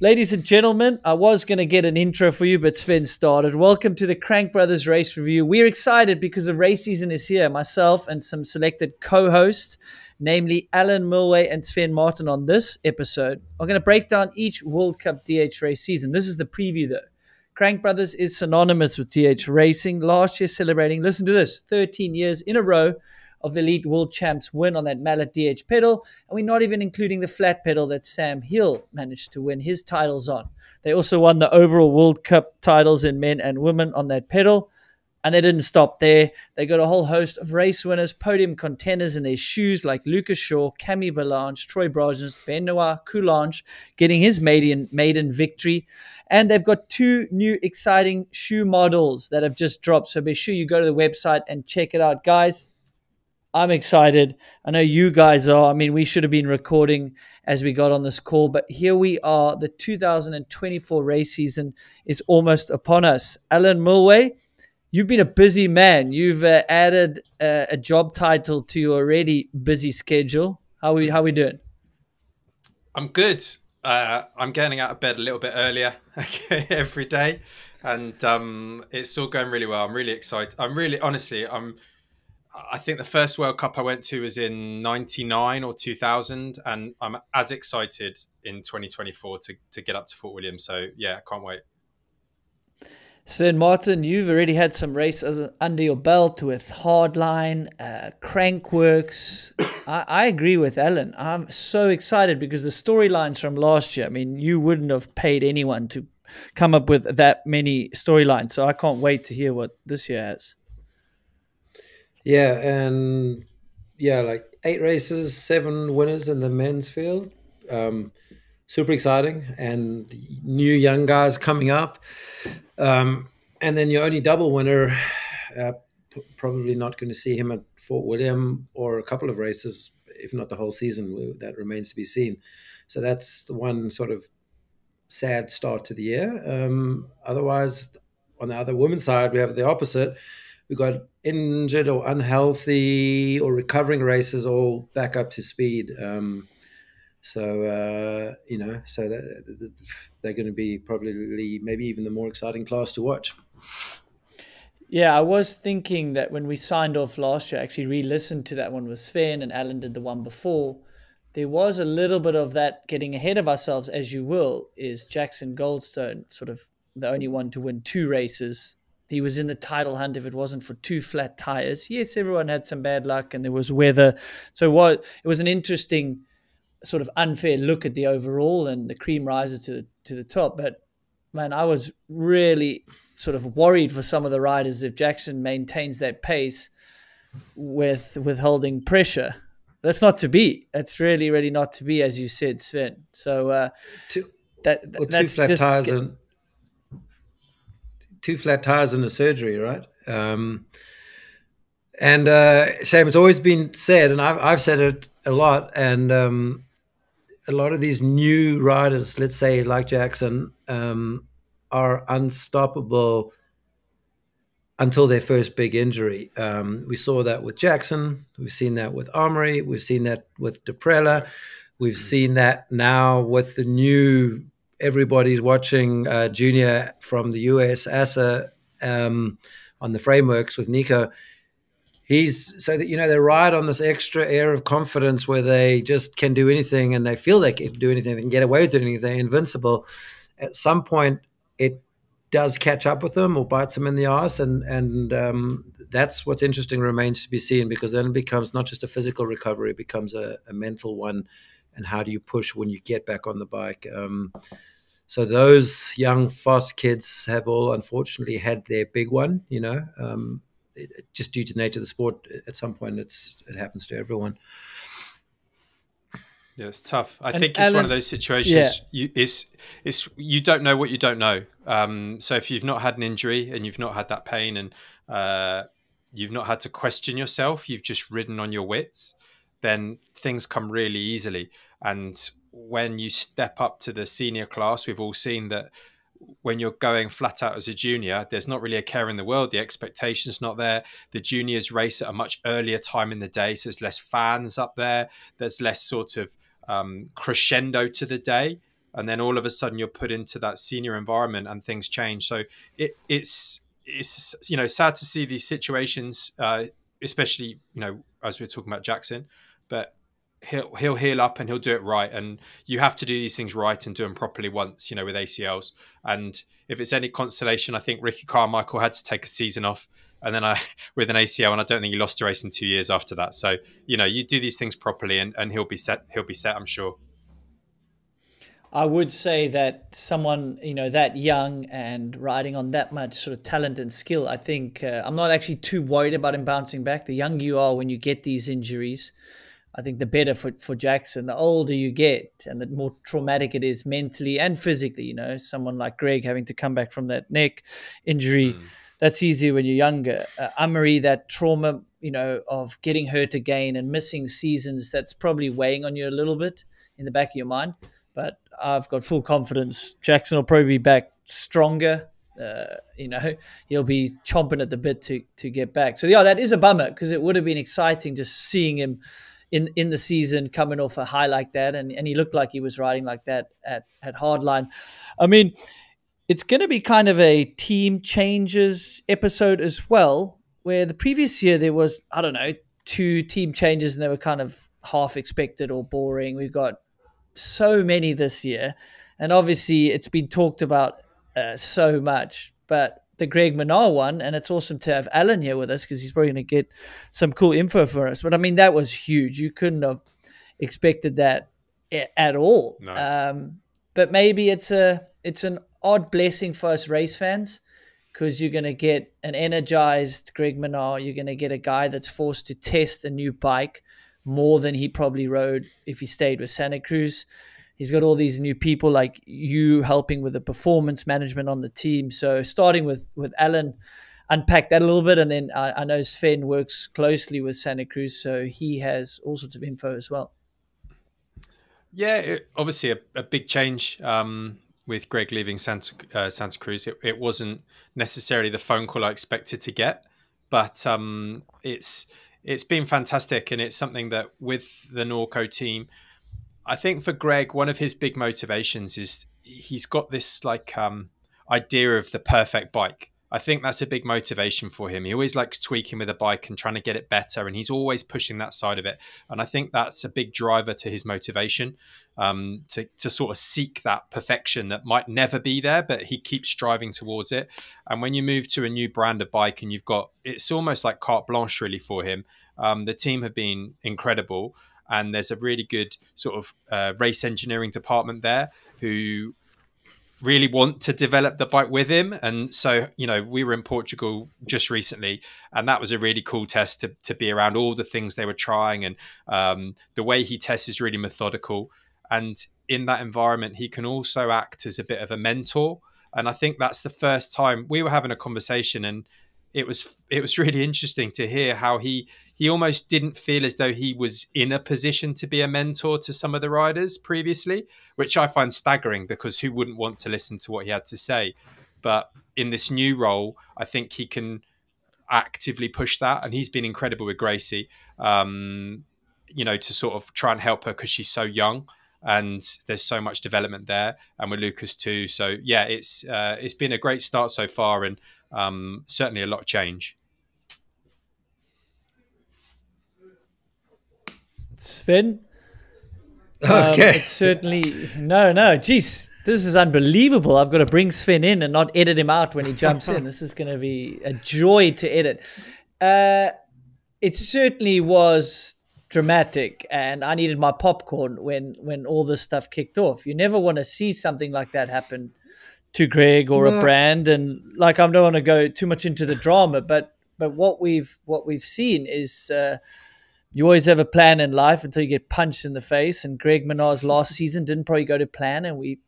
Ladies and gentlemen, I was going to get an intro for you, but Sven started. Welcome to the Crankbrothers race review. We're excited because the race season is here. Myself and some selected co-hosts, namely Alan Milway and Sven Martin on this episode, are going to break down each World Cup DH race season. This is the preview though. Crankbrothers is synonymous with DH racing. Last year celebrating, listen to this, 13 years in a row of the elite world champs win on that Mallet DH pedal, and we're not even including the flat pedal that Sam Hill managed to win his titles on. They also won the overall World Cup titles in men and women on that pedal, and they didn't stop there. They got a whole host of race winners, podium contenders in their shoes like Luca Shaw, Camille Balanche, Troy Brosnan, Benoit Coulanges getting his maiden victory. And they've got two new exciting shoe models that have just dropped. So be sure you go to the website and check it out, guys. I'm excited. I know you guys are. I mean, we should have been recording as we got on this call, but here we are. The 2024 race season is almost upon us. Alan Milway, you've been a busy man. You've added a job title to your already busy schedule. How we doing? I'm good. I'm getting out of bed a little bit earlier every day, and it's all going really well. I'm really excited. I think the first World Cup I went to was in 99 or 2000, and I'm as excited in 2024 to get up to Fort William. So yeah, I can't wait. Sven Martin, you've already had some races under your belt with Hardline, Crankworks. I agree with Alan. I'm so excited because the storylines from last year, I mean, you wouldn't have paid anyone to come up with that many storylines. So I can't wait to hear what this year has. Yeah, and like 8 races, 7 winners in the men's field. Super exciting, and new young guys coming up. And then your only double winner, probably not going to see him at Fort William or a couple of races, if not the whole season. That remains to be seen. So that's the one sort of sad start to the year. Otherwise, on the other women's side, we have the opposite. We've got injured or unhealthy or recovering races all back up to speed. So they're going to be probably maybe even the more exciting class to watch. Yeah, I was thinking that when we signed off last year, I actually re-listened to that one with Sven, and Alan did the one before. There was a little bit of that getting ahead of ourselves, as you will, is Jackson Goldstone sort of the only one to win 2 races. He was in the title hunt if it wasn't for 2 flat tires. Yes, everyone had some bad luck and there was weather. So it was an interesting sort of unfair look at the overall, and the cream rises to the top. But man, I was really sort of worried for some of the riders if Jackson maintains that pace with withholding pressure. That's not to be. That's really, really not to be, as you said, Sven. So that's flat just tires and 2 flat tires and a surgery, right? And Sam, it's always been said, and I've said it a lot, and a lot of these new riders, let's say like Jackson, are unstoppable until their first big injury. We saw that with Jackson. We've seen that with Armory. We've seen that with Deprella. We've seen that now with the new, everybody's watching junior from the US, Asa, on the frameworks with Nico. They ride on this extra air of confidence where they just can do anything, and they feel they can do anything. They can get away with anything. They're invincible. At some point, it does catch up with them or bites them in the ass, and that's what's interesting, remains to be seen, because then it becomes not just a physical recovery, it becomes a mental one. And how do you push when you get back on the bike? So those young, fast kids have all unfortunately had their big one, just due to the nature of the sport. At some point, it happens to everyone. Yeah, it's tough. I think it's one of those situations. Yeah. You don't know what you don't know. So if you've not had an injury and you've not had that pain, and you've not had to question yourself, you've just ridden on your wits, then things come really easily. And when you step up to the senior class, we've all seen that when you're going flat out as a junior, there's not really a care in the world. The expectation's not there. The juniors race at a much earlier time in the day, so there's less fans up there. There's less sort of crescendo to the day. and then all of a sudden you're put into that senior environment and things change. So it's sad to see these situations, especially as we're talking about Jackson, but he'll heal up and he'll do it right. And you have to do these things right and do them properly once, with ACLs. And if it's any consolation, I think Ricky Carmichael had to take a season off, and then with an ACL, and I don't think he lost a race in 2 years after that. So, you do these things properly and he'll be set, I'm sure. I would say that someone, that young and riding on that much sort of talent and skill, I think I'm not actually too worried about him bouncing back. The younger you are when you get these injuries, I think the better for Jackson. The older you get and the more traumatic it is mentally and physically, someone like Greg having to come back from that neck injury, that's easier when you're younger. Amaury, that trauma, of getting hurt again and missing seasons, that's probably weighing on you a little bit in the back of your mind. But I've got full confidence Jackson will probably be back stronger. He'll be chomping at the bit to get back. So, yeah, that is a bummer because it would have been exciting just seeing him in the season coming off a high like that. And he looked like he was riding like that at Hardline. I mean, it's going to be kind of a team changes episode as well, where the previous year there was, 2 team changes and they were kind of half expected or boring. We've got so many this year, and obviously it's been talked about so much, but the Greg Minnaar one, and it's awesome to have Alan here with us because he's probably going to get some cool info for us. But I mean, that was huge. You couldn't have expected that at all. No. But maybe it's an odd blessing for us race fans because you're going to get an energized Greg Minnaar. You're going to get a guy that's forced to test a new bike more than he probably rode if he stayed with Santa Cruz. He's got all these new people like you helping with the performance management on the team. So starting with Alan, unpack that a little bit. And then I know Sven works closely with Santa Cruz, so he has all sorts of info as well. Yeah, obviously a big change with Greg leaving Santa Cruz. It wasn't necessarily the phone call I expected to get, but it's been fantastic. And it's something that with the Norco team, I think for Greg, one of his big motivations is he's got this idea of the perfect bike. I think that's a big motivation for him. He always likes tweaking with a bike and trying to get it better, and he's always pushing that side of it. And I think that's a big driver to his motivation, to sort of seek that perfection that might never be there, but he keeps striving towards it. And when you move to a new brand of bike and it's almost like carte blanche really for him. The team have been incredible. And there's a really good sort of race engineering department there who really want to develop the bike with him. And so, we were in Portugal just recently, and that was a really cool test to be around all the things they were trying. And the way he tests is really methodical. And in that environment, he can also act as a bit of a mentor. And I think that's the first time we were having a conversation, and it was really interesting to hear how he almost didn't feel as though he was in a position to be a mentor to some of the riders previously, which I find staggering because who wouldn't want to listen to what he had to say? But in this new role, I think he can actively push that. And he's been incredible with Gracie, to sort of try and help her because she's so young and there's so much development there. And with Lucas too. So yeah, it's been a great start so far, and certainly a lot of change. Sven? Okay. It's certainly... No. Geez, this is unbelievable. I've got to bring Sven in and not edit him out when he jumps in. This is going to be a joy to edit. It certainly was dramatic, and I needed my popcorn when all this stuff kicked off. You never want to see something like that happen to Greg or a brand. And I don't want to go too much into the drama, but what we've seen is... you always have a plan in life until you get punched in the face. And Greg Minnaar's last season didn't probably go to plan, and we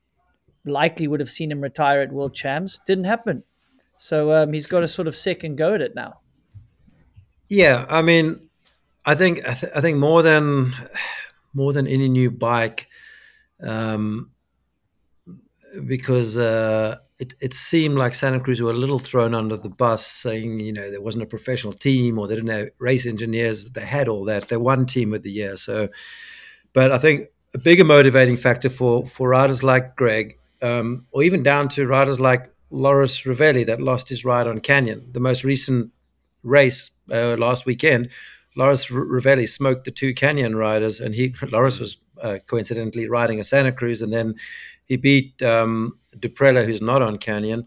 likely would have seen him retire at World Champs. Didn't happen. So he's got to sort of second go at it now. Yeah, I mean, I think more than any new bike, because it seemed like Santa Cruz were a little thrown under the bus, saying, there wasn't a professional team or they didn't have race engineers. They had all that. They're one team of the year. So, but I think a bigger motivating factor for riders like Greg, or even down to riders like Loris Ravelli that lost his ride on Canyon. The most recent race last weekend, Loris Ravelli smoked the two Canyon riders, and Loris was coincidentally riding a Santa Cruz, and then he beat Duprella, who's not on Canyon,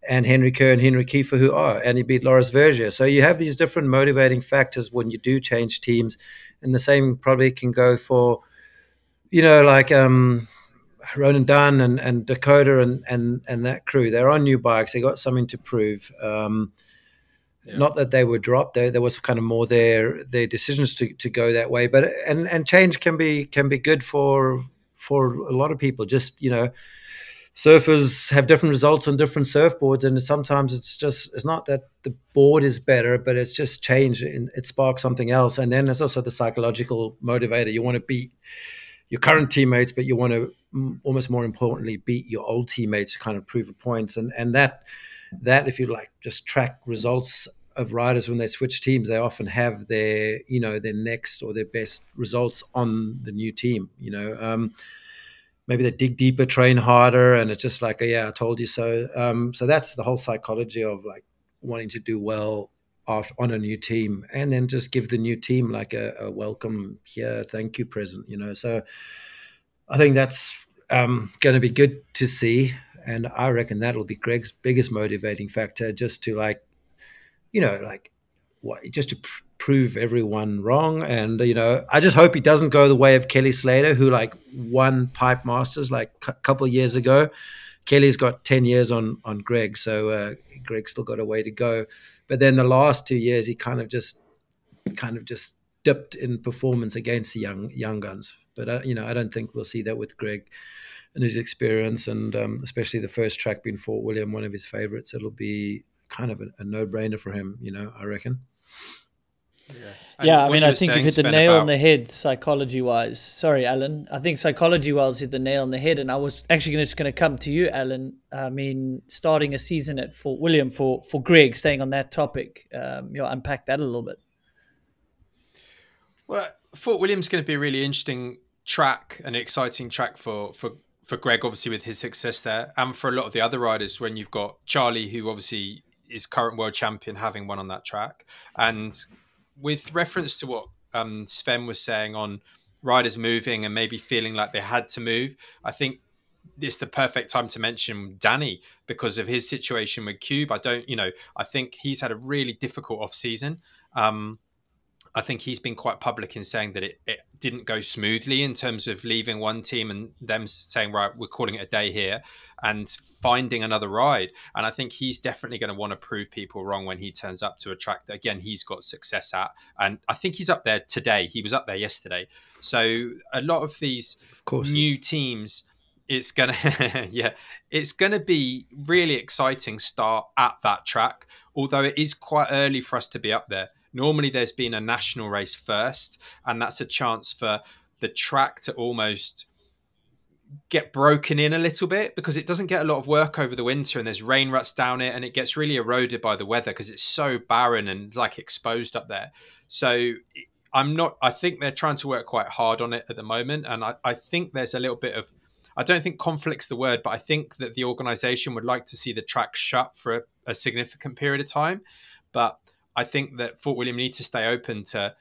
and Henry Kerr and Henry Kiefer, who are, and he beat Loris Vergier. So you have these different motivating factors when you do change teams, and the same probably can go for, like Ronan Dunn and Dakota and that crew. They're on new bikes. They got something to prove. Not that they were dropped. There was kind of more their decisions to go that way. But and change can be good for a lot of people. Just surfers have different results on different surfboards, and sometimes it's not that the board is better, but it's just change, and it sparks something else. And then there's also the psychological motivator. You want to beat your current teammates, but you want to almost more importantly beat your old teammates to kind of prove a point. And that if you like just track results of riders when they switch teams, they often have their their next or their best results on the new team. Maybe they dig deeper, train harder, and it's just like, I told you so. So that's the whole psychology of like wanting to do well on a new team, and then just give the new team like a welcome here, thank you present. So I think that's going to be good to see, and I reckon that'll be Greg's biggest motivating factor, just to just to prove everyone wrong. And I just hope he doesn't go the way of Kelly Slater, who won Pipe Masters a couple of years ago. Kelly's got 10 years on Greg, so Greg's still got a way to go. But then the last 2 years, he kind of just dipped in performance against the young guns. But I don't think we'll see that with Greg and his experience, and especially the first track being Fort William, one of his favorites. It'll be kind of a no-brainer for him, I reckon. Yeah, I mean, I think you've hit the nail on the head psychology-wise. Sorry, Alan. I think psychology-wise hit the nail on the head, and I was actually just going to come to you, Alan. I mean, starting a season at Fort William for Greg, staying on that topic, unpack that a little bit. Well, Fort William's going to be a really interesting track, an exciting track for Greg, obviously with his success there, and for a lot of the other riders when you've got Charlie, who obviously is current world champion, having won on that track. And with reference to what Sven was saying on riders moving and maybe feeling like they had to move, I think it's the perfect time to mention Danny because of his situation with Cube. I think he's had a really difficult off season. I think he's been quite public in saying that it didn't go smoothly in terms of leaving one team and them saying, right, we're calling it a day here, and finding another ride. And I think he's definitely going to want to prove people wrong when he turns up to a track that, again, he's got success at. And I think he's up there today. He was up there yesterday. So a lot of these new teams, it's going to, it's going to be really exciting start at that track, although it is quite early for us to be up there. Normally there's been a national race first, and that's a chance for the track to almost get broken in a little bit because it doesn't get a lot of work over the winter, and there's rain ruts down it, and it gets really eroded by the weather because it's so barren and exposed up there. So I think they're trying to work quite hard on it at the moment. And I think there's a little bit of, I don't think conflict's the word, but I think that the organization would like to see the track shut for a significant period of time. But I think that Fort William need to stay open to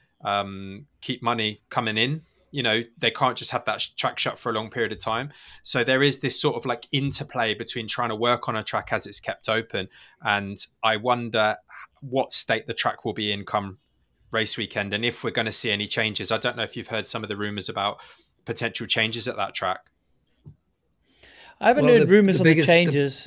keep money coming in. They can't just have that track shut for a long period of time. So there is this sort of interplay between trying to work on a track as it's kept open. And I wonder what state the track will be in come race weekend, and if we're going to see any changes. I don't know if you've heard some of the rumors about potential changes at that track. I haven't heard rumors on the changes.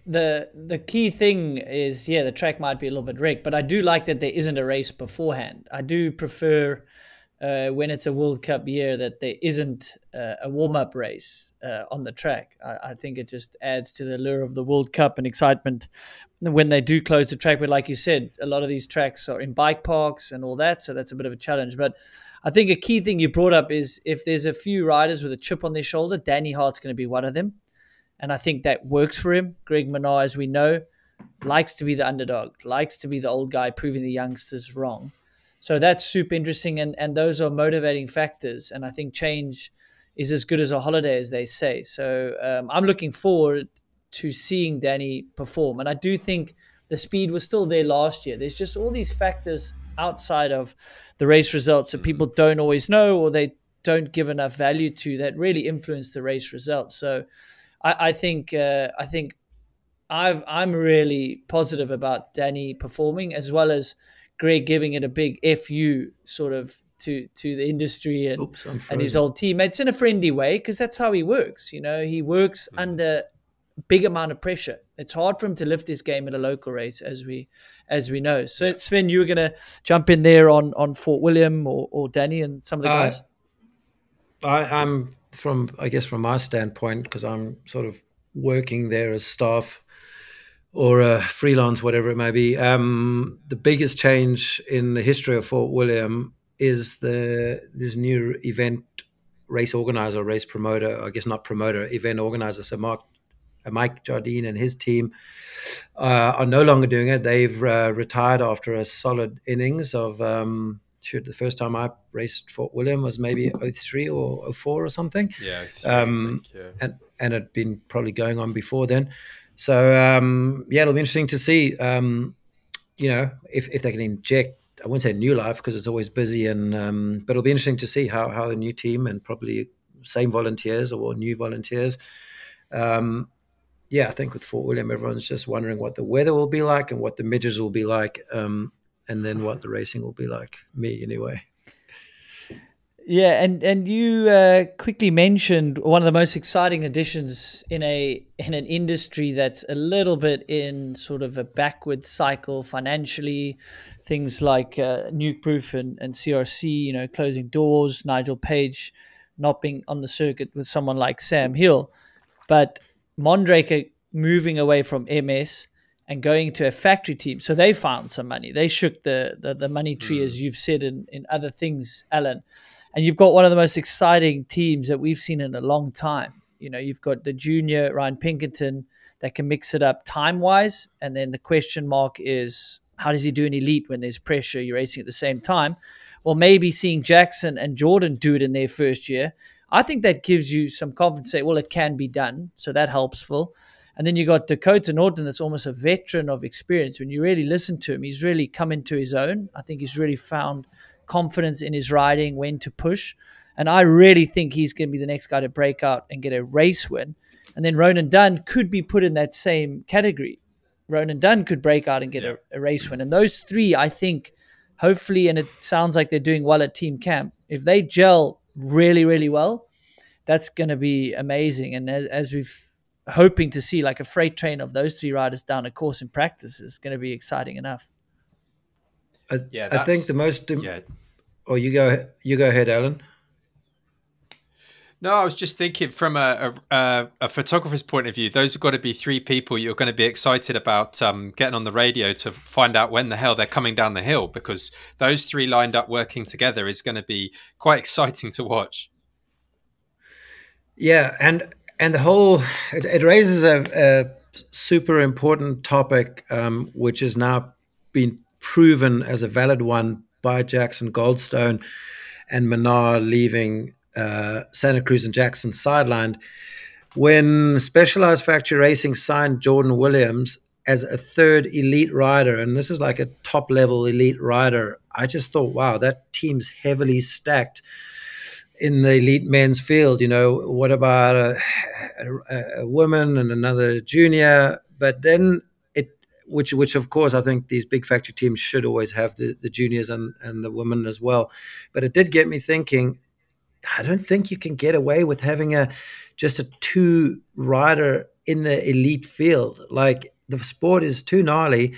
The key thing is, the track might be a little bit wrecked, but I do like that there isn't a race beforehand. I do prefer when it's a World Cup year that there isn't a warm-up race on the track. I think it just adds to the allure of the World Cup and excitement when they do close the track. But like you said, a lot of these tracks are in bike parks and all that, so that's a bit of a challenge. But I think a key thing you brought up is if there's a few riders with a chip on their shoulder, Danny Hart's going to be one of them. And I think that works for him. Greg Minnaar, as we know, likes to be the underdog, likes to be the old guy proving the youngsters wrong. So that's super interesting, and those are motivating factors. And I think change is as good as a holiday, as they say. So I'm looking forward to seeing Danny perform. And I do think the speed was still there last year. There's just all these factors outside of the race results that people don't always know, or they don't give enough value to, that really influence the race results. So I think I'm really positive about Danny performing, as well as Greg giving it a big FU sort of to the industry and his old teammates in a friendly way, because that's how he works. You know, he works under big amount of pressure. It's hard for him to lift his game at a local race, as we know. So Sven, you were going to jump in there on Fort William or Danny and some of the guys. I'm from my standpoint, because I'm sort of working there as staff or freelance, whatever it may be. The biggest change in the history of Fort William is this new event race organizer, race promoter, I guess not promoter, event organizer. So Mike Jardine and his team are no longer doing it. They've retired after a solid innings of, the first time I raced Fort William was maybe 03 or 04 or something. Yeah, I think, yeah. And it'd been probably going on before then. So, it'll be interesting to see, if they can inject, I wouldn't say new life, because it's always busy, but it'll be interesting to see how the new team, and probably same volunteers or new volunteers. I think with Fort William, everyone's just wondering what the weather will be like and what the midges will be like, and then what the racing will be like. Me, anyway. Yeah, and you quickly mentioned one of the most exciting additions in an industry that's a little bit in sort of a backwards cycle financially. Things like Nuke Proof and CRC, closing doors, Nigel Page not being on the circuit with someone like Sam Hill, but Mondraker moving away from MS and going to a factory team. So they found some money. They shook the money tree, as you've said in other things, Alan. And you've got one of the most exciting teams that we've seen in a long time. You've got the junior Ryan Pinkerton that can mix it up time-wise. And then the question mark is, how does he do an elite when there's pressure, you're racing at the same time? Well, maybe seeing Jackson and Jordan do it in their first year, I think that gives you some confidence. Say, well, it can be done. So that helps, Phil. And then you got Dakota Norton, that's almost a veteran of experience. When you really listen to him, he's really come into his own. I think he's really found confidence in his riding, when to push. And I really think he's going to be the next guy to break out and get a race win. And then Ronan Dunn could be put in that same category. Ronan Dunn could break out and get a race win. And those three, I think, hopefully, and it sounds like they're doing well at Team Camp, if they gel really, really well, that's going to be amazing. And as we've hoping to see, like a freight train of those three riders down a course in practice is going to be exciting enough. I think the most. Oh, you go ahead, Alan. No, I was just thinking from a photographer's point of view, those have got to be three people you're going to be excited about getting on the radio to find out when the hell they're coming down the hill, because those three lined up working together is going to be quite exciting to watch. Yeah, and the whole it raises a super important topic, which has now been proven as a valid one by Jackson Goldstone and Menard leaving Santa Cruz and Jackson sidelined. When Specialized Factory Racing signed Jordan Williams as a third elite rider, and this is like a top-level elite rider, I just thought, wow, that team's heavily stacked in the elite men's field. What about a woman and another junior? But then which of course I think these big factory teams should always have the juniors and the women as well. But it did get me thinking, I don't think you can get away with having just a two rider in the elite field. Like, the sport is too gnarly.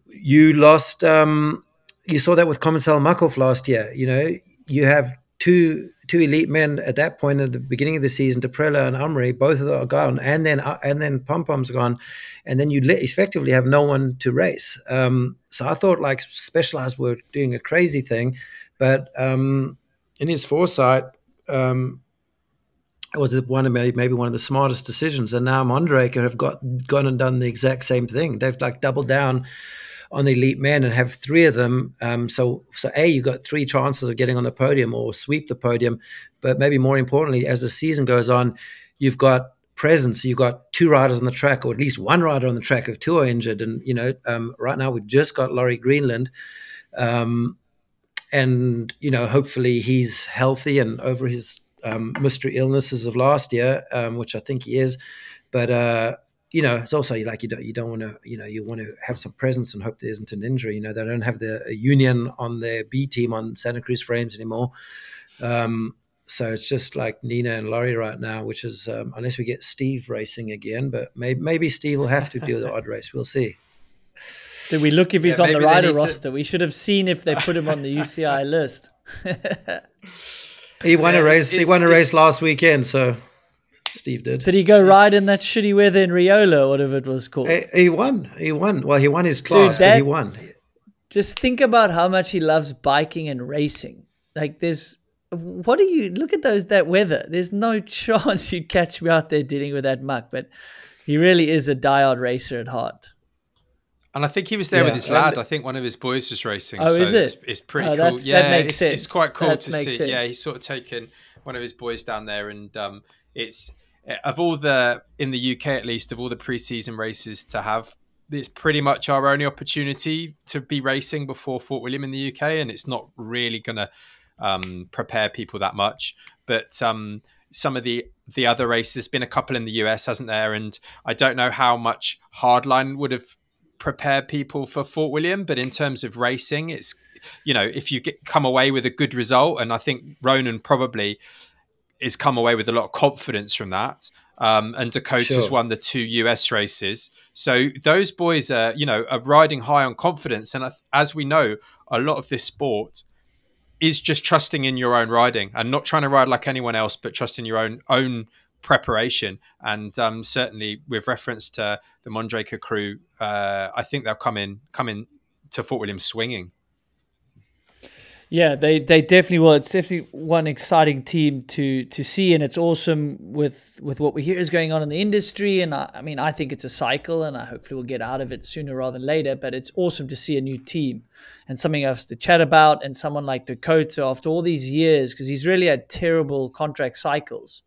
You lost, you saw that with Comensal Makov last year. You have two elite men at that point at the beginning of the season, Deprella and Amri, both of them are gone, and then Pom Pom's gone, and then you effectively have no one to race. So I thought, like, Specialized were doing a crazy thing, but in his foresight, it was maybe one of the smartest decisions. And now Mondraker have gone and done the exact same thing. They've like doubled down on the elite men and have 3 of them. So you've got 3 chances of getting on the podium or sweep the podium. But maybe more importantly, as the season goes on, you've got presence. You've got 2 riders on the track, or at least 1 rider on the track if 2 are injured. And, right now we've just got Laurie Greenland. And, hopefully he's healthy and over his mystery illnesses of last year, which I think he is. But, it's also like you don't want to, you want to have some presence and hope there isn't an injury. They don't have the union on their B team on Santa Cruz frames anymore. So it's just like Nina and Laurie right now, which is unless we get Steve racing again, but maybe Steve will have to do the odd race. We'll see. Did we look if he's on the rider roster? We should have seen if they put him on the UCI list. He won a race. He won a race last weekend, so Steve did. Did he go ride in that shitty weather in Riola, or whatever it was called? He won. Well, he won his class, but he won. Just think about how much he loves biking and racing. Like, look at that weather. There's no chance you'd catch me out there dealing with that muck, but he really is a diehard racer at heart. And I think he was there with his lad. I think one of his boys was racing. Oh, so is it? It's pretty cool. That makes sense. It's quite cool to see. Sense. Yeah, he's sort of taken one of his boys down there, and it's in the UK at least, of all the pre-season races to have, it's pretty much our only opportunity to be racing before Fort William in the UK, and it's not really going to prepare people that much. But some of the other races, there's been a couple in the US, hasn't there? And I don't know how much hardline would have prepared people for Fort William, but in terms of racing, it's, if you come away with a good result, and I think Ronan probably is come away with a lot of confidence from that. And Dakota's won the 2 US races. So those boys are riding high on confidence. And as we know, a lot of this sport is just trusting in your own riding and not trying to ride like anyone else, but trusting your own preparation. And certainly with reference to the Mondraker crew, I think they'll come in to Fort William swinging. Yeah, they definitely will. It's definitely one exciting team to see, and it's awesome with what we hear is going on in the industry. And I think it's a cycle, and I hopefully we'll get out of it sooner rather than later. But it's awesome to see a new team and something else to chat about, and someone like Dakota after all these years, because he's really had terrible contract cycles,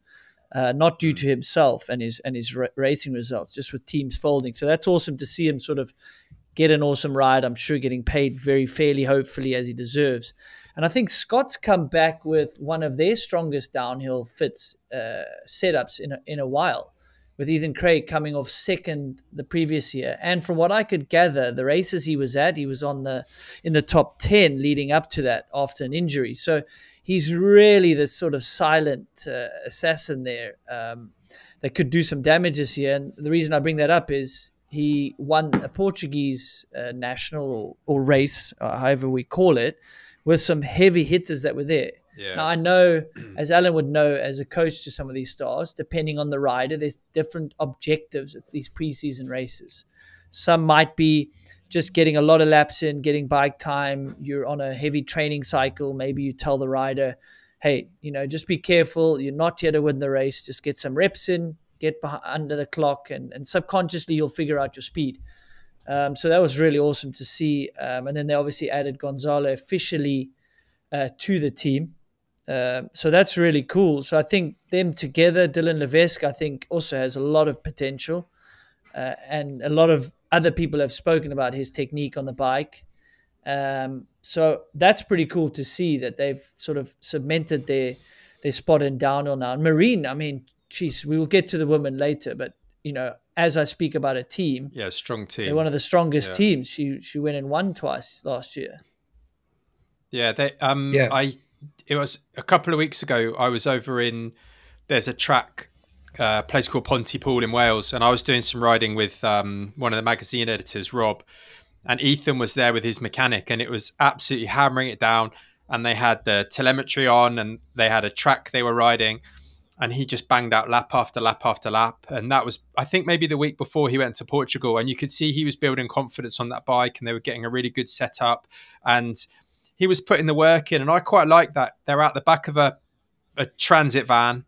not due to himself and his racing results, just with teams folding. So that's awesome to see him sort of get an awesome ride. I'm sure getting paid very fairly, hopefully, as he deserves. And I think Scott's come back with one of their strongest downhill fits setups in a while, with Ethan Craig coming off second the previous year. And from what I could gather, the races he was at, he was in the top 10 leading up to that after an injury. So he's really this sort of silent assassin there that could do some damage this year. And the reason I bring that up is he won a Portuguese national or race, however we call it, with some heavy hitters that were there. Yeah. Now, I know, as Alan would know, as a coach to some of these stars, depending on the rider, there's different objectives at these preseason races. Some might be just getting a lot of laps in, getting bike time. You're on a heavy training cycle. Maybe you tell the rider, hey, just be careful. You're not here to win the race. Just get some reps in, get under the clock, and subconsciously you'll figure out your speed. So that was really awesome to see. And then they obviously added Gonzalo officially to the team. So that's really cool. So I think them together, Dylan Levesque, I think also has a lot of potential. And a lot of other people have spoken about his technique on the bike. So that's pretty cool to see that they've sort of cemented their spot in downhill now. And Marine, geez, we will get to the women later, but as I speak about a team, strong team. They're one of the strongest teams. She went and won twice last year. Yeah, it was a couple of weeks ago. I was over there's a track, place called Pontypool in Wales, and I was doing some riding with one of the magazine editors, Rob, and Ethan was there with his mechanic, and it was absolutely hammering it down. And they had the telemetry on, and they had a track they were riding. And he just banged out lap after lap after lap. And that was, I think, maybe the week before he went to Portugal. And you could see he was building confidence on that bike, and they were getting a really good setup. And he was putting the work in. And I quite like that. They're out the back of a transit van.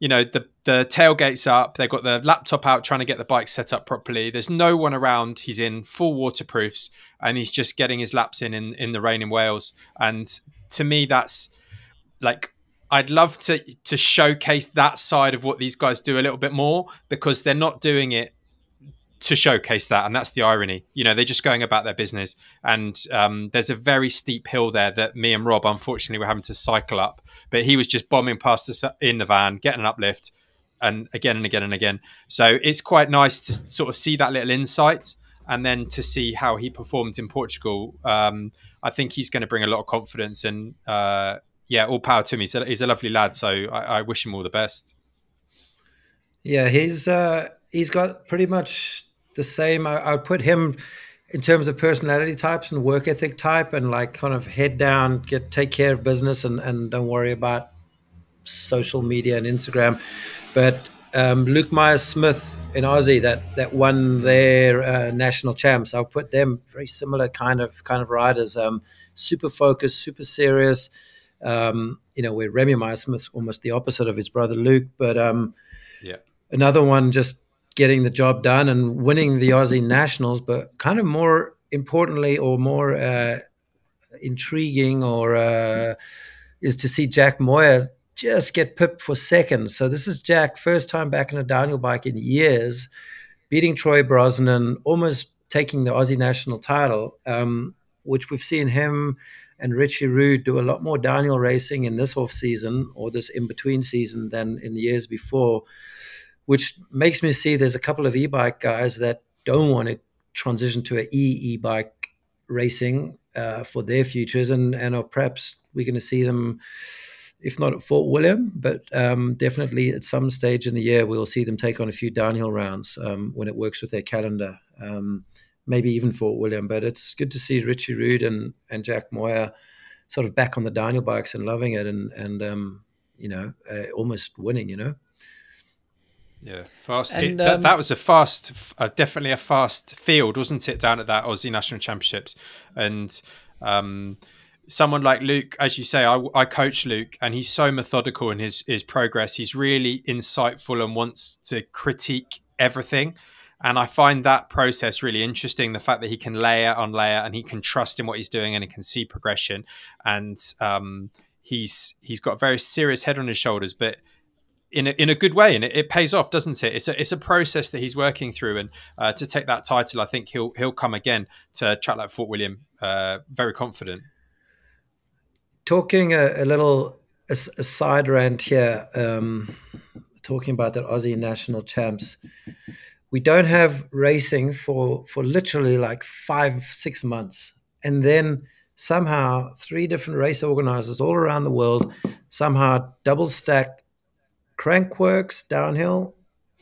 The the tailgate's up. They've got the laptop out trying to get the bike set up properly. There's no one around. He's in full waterproofs and he's just getting his laps in the rain in Wales. And to me, that's like, I'd love to showcase that side of what these guys do a little bit more, because they're not doing it to showcase that. And that's the irony. You know, they're just going about their business. And there's a very steep hill there that me and Rob, unfortunately, were having to cycle up. But he was just bombing past us in the van, getting an uplift, and again and again and again. So it's quite nice to sort of see that little insight, and then to see how he performed in Portugal. I think he's going to bring a lot of confidence, and yeah, all power to him. He's a lovely lad, so I wish him all the best. Yeah, he's got pretty much the same. I would put him in terms of personality types and work ethic type, and like kind of head down, take care of business, and don't worry about social media and Instagram. But Luke Myers-Smith in Aussie that won their national champs, I'll put them very similar kind of riders. Super focused, super serious. Where Remy Myers-Smith's almost the opposite of his brother Luke, but another one just getting the job done and winning the Aussie Nationals. But kind of more importantly, or more intriguing, or is to see Jack Moyer just get pipped for second. So this is Jack, first time back in a downhill bike in years, beating Troy Brosnan, almost taking the Aussie national title, which we've seen him and Richie Rude do a lot more downhill racing in this off season, or this in-between season, than in the years before, which makes me see there's a couple of e-bike guys that don't want to transition to an e-bike racing for their futures, and are perhaps we're going to see them, if not at Fort William, but definitely at some stage in the year, we'll see them take on a few downhill rounds when it works with their calendar. Maybe even Fort William. But it's good to see Richie Rude and Jack Moyer sort of back on the downhill bikes and loving it, and almost winning, Yeah, fast. And, that was definitely a fast field, wasn't it, down at that Aussie National Championships? And someone like Luke, as you say, I coach Luke, and he's so methodical in his progress. He's really insightful and wants to critique everything. And I find that process really interesting, the fact that he can layer on layer, and he can trust in what he's doing, and he can see progression. And he's got a very serious head on his shoulders, but in a good way, and it pays off, doesn't it? It's a process that he's working through, and to take that title, I think he'll come again to a track like Fort William, very confident. Talking a side rant here, talking about the Aussie national champs. We don't have racing for literally like 5-6 months. And then somehow 3 different race organizers all around the world somehow double stacked Crankworks downhill,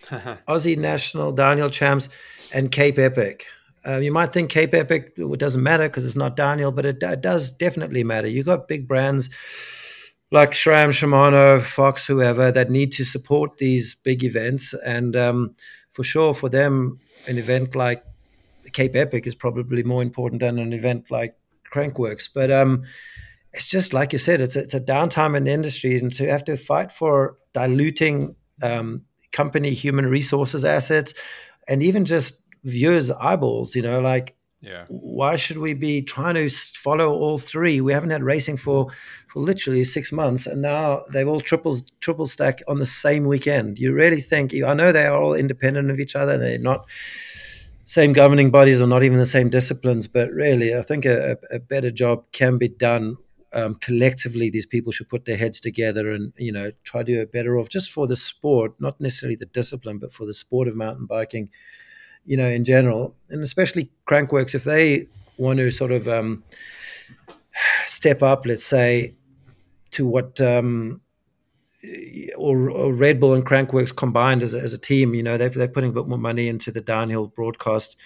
Aussie national downhill champs, and Cape Epic. You might think Cape Epic, it doesn't matter because it's not downhill, but it does definitely matter. You got big brands like SRAM, Shimano, Fox, whoever, that need to support these big events. And for sure, for them, an event like Cape Epic is probably more important than an event like Crankworks. But it's just like you said, it's a downtime in the industry, and to have to fight for diluting company human resources assets, and even just viewers' eyeballs. Why should we be trying to follow all 3? We haven't had racing for literally 6 months, and now they've all triple stack on the same weekend. You really think, I know they are all independent of each other, they're not same governing bodies, or not even the same disciplines, but really I think a better job can be done. Collectively, these people should put their heads together and try to do a better off, just for the sport, not necessarily the discipline, but for the sport of mountain biking in general. And especially Crankworks, if they want to sort of step up, let's say, to what or Red Bull and Crankworks combined as a team, they're putting a bit more money into the downhill broadcast.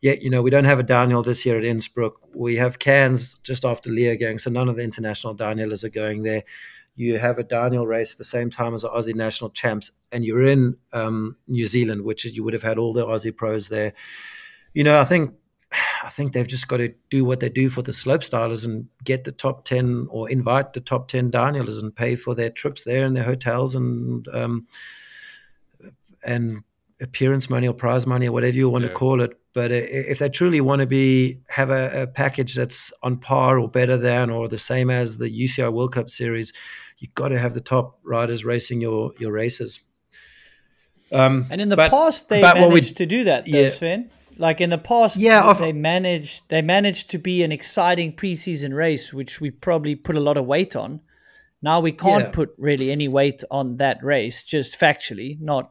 Yet, we don't have a downhill this year at Innsbruck. We have Cairns just after Leogang, so none of the international downhillers are going there. You have a downhill race at the same time as the Aussie national champs, and you're in New Zealand, which you would have had all the Aussie pros there. I think they've just got to do what they do for the slopestylers and get the top 10, or invite the top 10 downhillers and pay for their trips there and their hotels, and and appearance money or prize money or whatever you want to call it. But if they truly want to have a package that's on par or better than or the same as the UCI World Cup Series, you've got to have the top riders racing your races. And in the past, they managed to do that, though, Sven. Like in the past, they managed to be an exciting preseason race, which we probably put a lot of weight on. Now we can't put really any weight on that race, just factually, not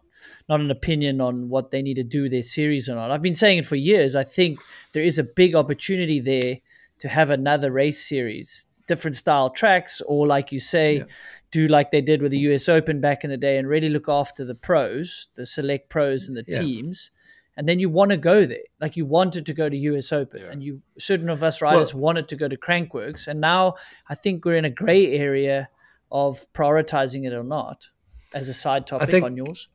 an opinion on what they need to do their series or not. I've been saying it for years. I think there is a big opportunity there to have another race series, different style tracks, or like you say, do like they did with the US Open back in the day and really look after the pros, the select pros and the teams. And then you want to go there. Like you wanted to go to US Open and certain of us riders wanted to go to Crankworks. And now I think we're in a gray area of prioritizing it or not as a side topic on yours.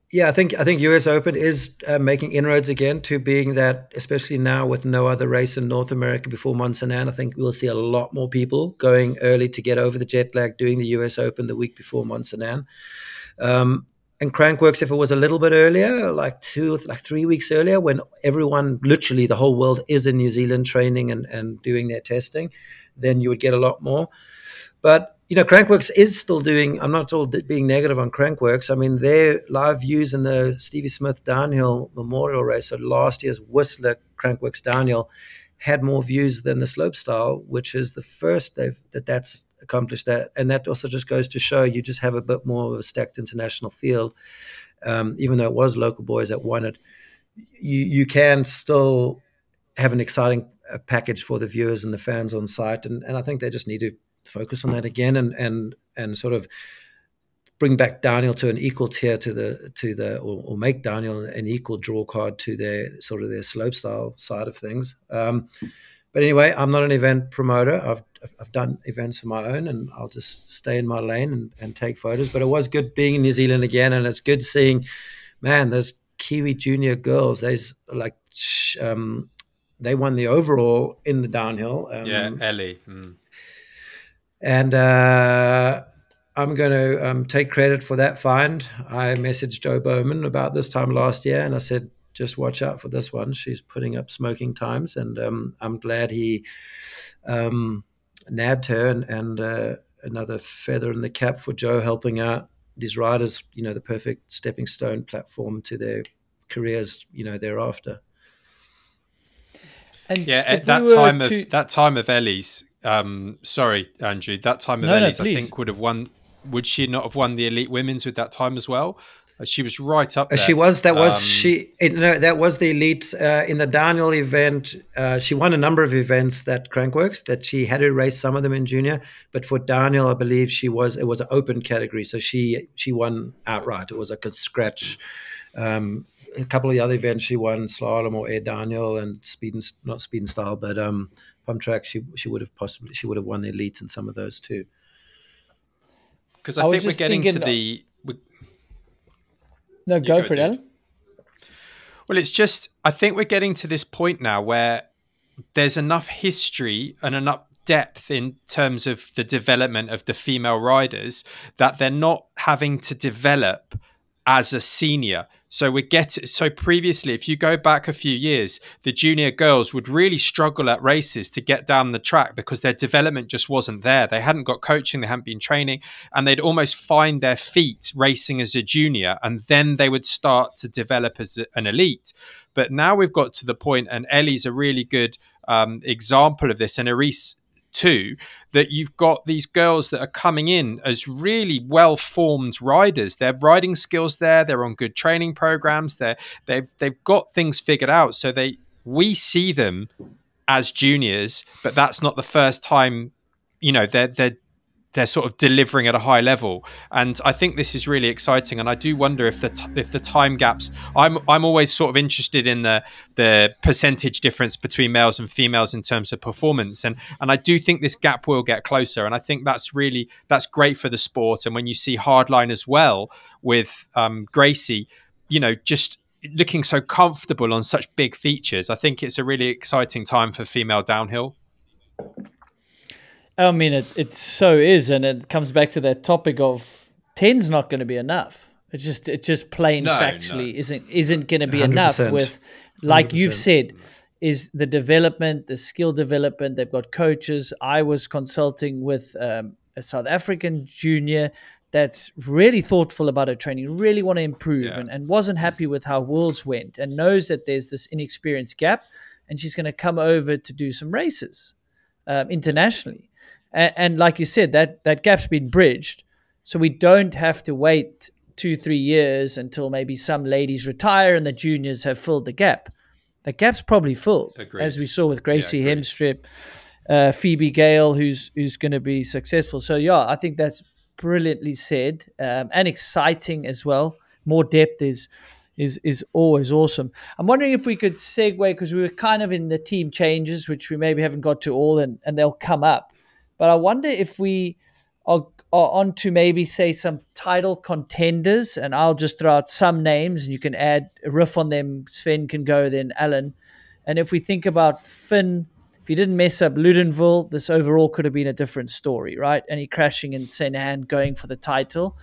Yeah, I think US Open is making inroads again to being that, especially now with no other race in North America before Mont-Saint-Anne. I think we'll see a lot more people going early to get over the jet lag, doing the US Open the week before Mont-Saint-Anne. And Crankworks, if it was a little bit earlier, like 3 weeks earlier, when everyone, literally the whole world, is in New Zealand training and doing their testing, then you would get a lot more. But Crankworks is still doing, I'm not all being negative on Crankworks. I mean, their live views in the Stevie Smith Downhill Memorial Race, so last year's Whistler Crankworks Downhill, had more views than the slopestyle, which is the first that's accomplished that. And that also just goes to show you just have a bit more of a stacked international field. Even though it was local boys that won it, you can still have an exciting package for the viewers and the fans on site. And I think they just need to focus on that again and sort of bring back downhill to an equal tier or make downhill an equal draw card to their slopestyle side of things. But anyway, I'm not an event promoter. I've done events of my own, and I'll just stay in my lane and take photos. But it was good being in New Zealand again, and it's good seeing, man, those Kiwi junior girls. There's like they won the overall in the downhill. Ellie. And I'm going to take credit for that find. I messaged Joe Bowman about this time last year, and I said, just watch out for this one. She's putting up smoking times, and I'm glad he nabbed her and another feather in the cap for Joe, helping out these riders, the perfect stepping stone platform to their careers, thereafter. And at that time of Ellie's, sorry, Andrew, that time of Ellie's, I think would have won. Would she not have won the elite women's with that time as well? She was right up there. She was. That was that was the elite in the downhill event. She won a number of events that Crankworks that she had to race some of them in junior, but for downhill, I believe it was an open category, so she won outright. It was like a scratch. A couple of the other events she won slalom or air downhill and not speed and style, but pump track she would have won the elites in some of those too. Because I think we're getting to the. No, go for it, Alan. Well, it's just, I think we're getting to this point now where there's enough history and enough depth in terms of the development of the female riders that they're not having to develop as a senior. So previously, if you go back a few years, the junior girls would really struggle at races to get down the track because their development just wasn't there. They hadn't got coaching, they hadn't been training, and they'd almost find their feet racing as a junior, and then they would start to develop as an elite. But now we've got to the point, and Ellie's a really good example of this, and Aris too, that you've got these girls that are coming in as really well-formed riders. Their riding skills there, they're on good training programs, they've got things figured out. So we see them as juniors, but that's not the first time, they're sort of delivering at a high level. And I think this is really exciting. And I do wonder if the time gaps, I'm always sort of interested in the percentage difference between males and females in terms of performance. And I do think this gap will get closer. And I think that's great for the sport. And when you see Hardline as well with Gracie, just looking so comfortable on such big features, I think it's a really exciting time for female downhill. I mean, it so is, and it comes back to that topic of 10's not going to be enough. It just plain factually isn't going to be enough. With, 100%. like you've said, is the development, the skill development. They've got coaches. I was consulting with a South African junior that's really thoughtful about her training, really want to improve, and wasn't happy with how Worlds went, and knows that there's this inexperience gap, and she's going to come over to do some races internationally. And like you said, that gap's been bridged, so we don't have to wait 2-3 years until maybe some ladies retire and the juniors have filled the gap. The gap's probably filled. Agreed. As we saw with Gracie Hemstrip, Phoebe Gale, who's going to be successful. So I think that's brilliantly said, and exciting as well. More depth is always awesome. I'm wondering if we could segue, because we were kind of in the team changes, which we maybe haven't got to all, and they'll come up. But I wonder if we are on to maybe say some title contenders, and I'll just throw out some names and you can add a riff on them. Sven can go, then Alan. And if we think about Finn, if he didn't mess up Ludenville, this overall could have been a different story, right? And he crashing in St. Anne, going for the title.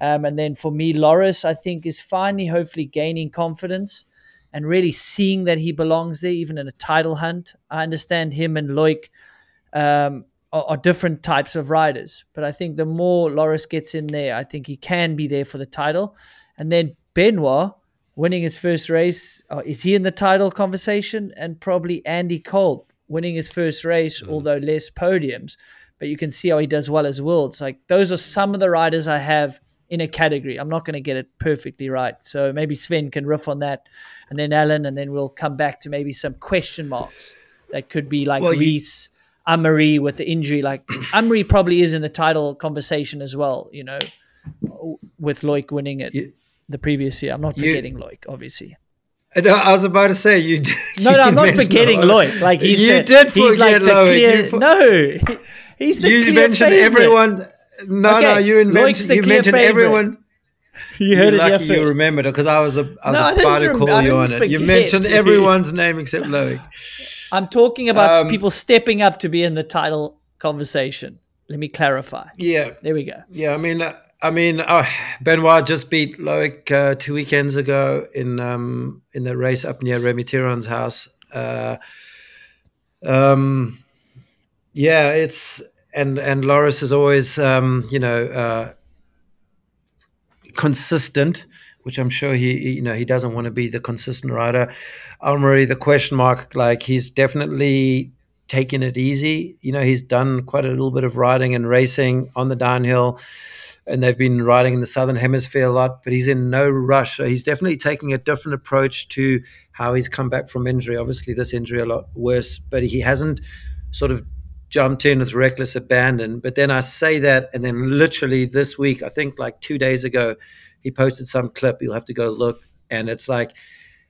And then for me, Loris, I think, is finally hopefully gaining confidence and really seeing that he belongs there, even in a title hunt. I understand him and Loic are different types of riders, but I think the more Loris gets in there, I think he can be there for the title. And then Benoit winning his first race, is he in the title conversation? And probably Andy Cole winning his first race, although less podiums, but you can see how he does well as Worlds. Like, those are some of the riders I have in a category. I'm not going to get it perfectly right, so maybe Sven can riff on that, and then Alan, and then we'll come back to maybe some question marks that could be like Reese, Amaury with the injury. Like, Amaury probably is in the title conversation as well, with Loic winning it the previous year. I'm not forgetting Loic, obviously. No, I was about to say you. No, I'm not forgetting Loic. Like, he's forget Loic. He's the you mentioned favorite. Everyone. No, you mentioned everyone. You heard You're it lucky you remembered it, because I was about to call you on it. You mentioned everyone's name except Loic. I'm talking about people stepping up to be in the title conversation. Let me clarify. Yeah. There we go. Yeah, I mean, Benoit just beat Loic 2 weekends ago in the race up near Remy Tiron's house. It's and Loris is always consistent, which I'm sure he doesn't want to be the consistent rider. Amaury, the question mark, like, he's definitely taking it easy. He's done quite a little bit of riding and racing on the downhill, and they've been riding in the Southern Hemisphere a lot, but he's in no rush. So he's definitely taking a different approach to how he's come back from injury. Obviously, this injury a lot worse, but he hasn't sort of jumped in with reckless abandon. But then I say that, and then literally this week, I think like 2 days ago, he posted some clip. You'll have to go look, and it's like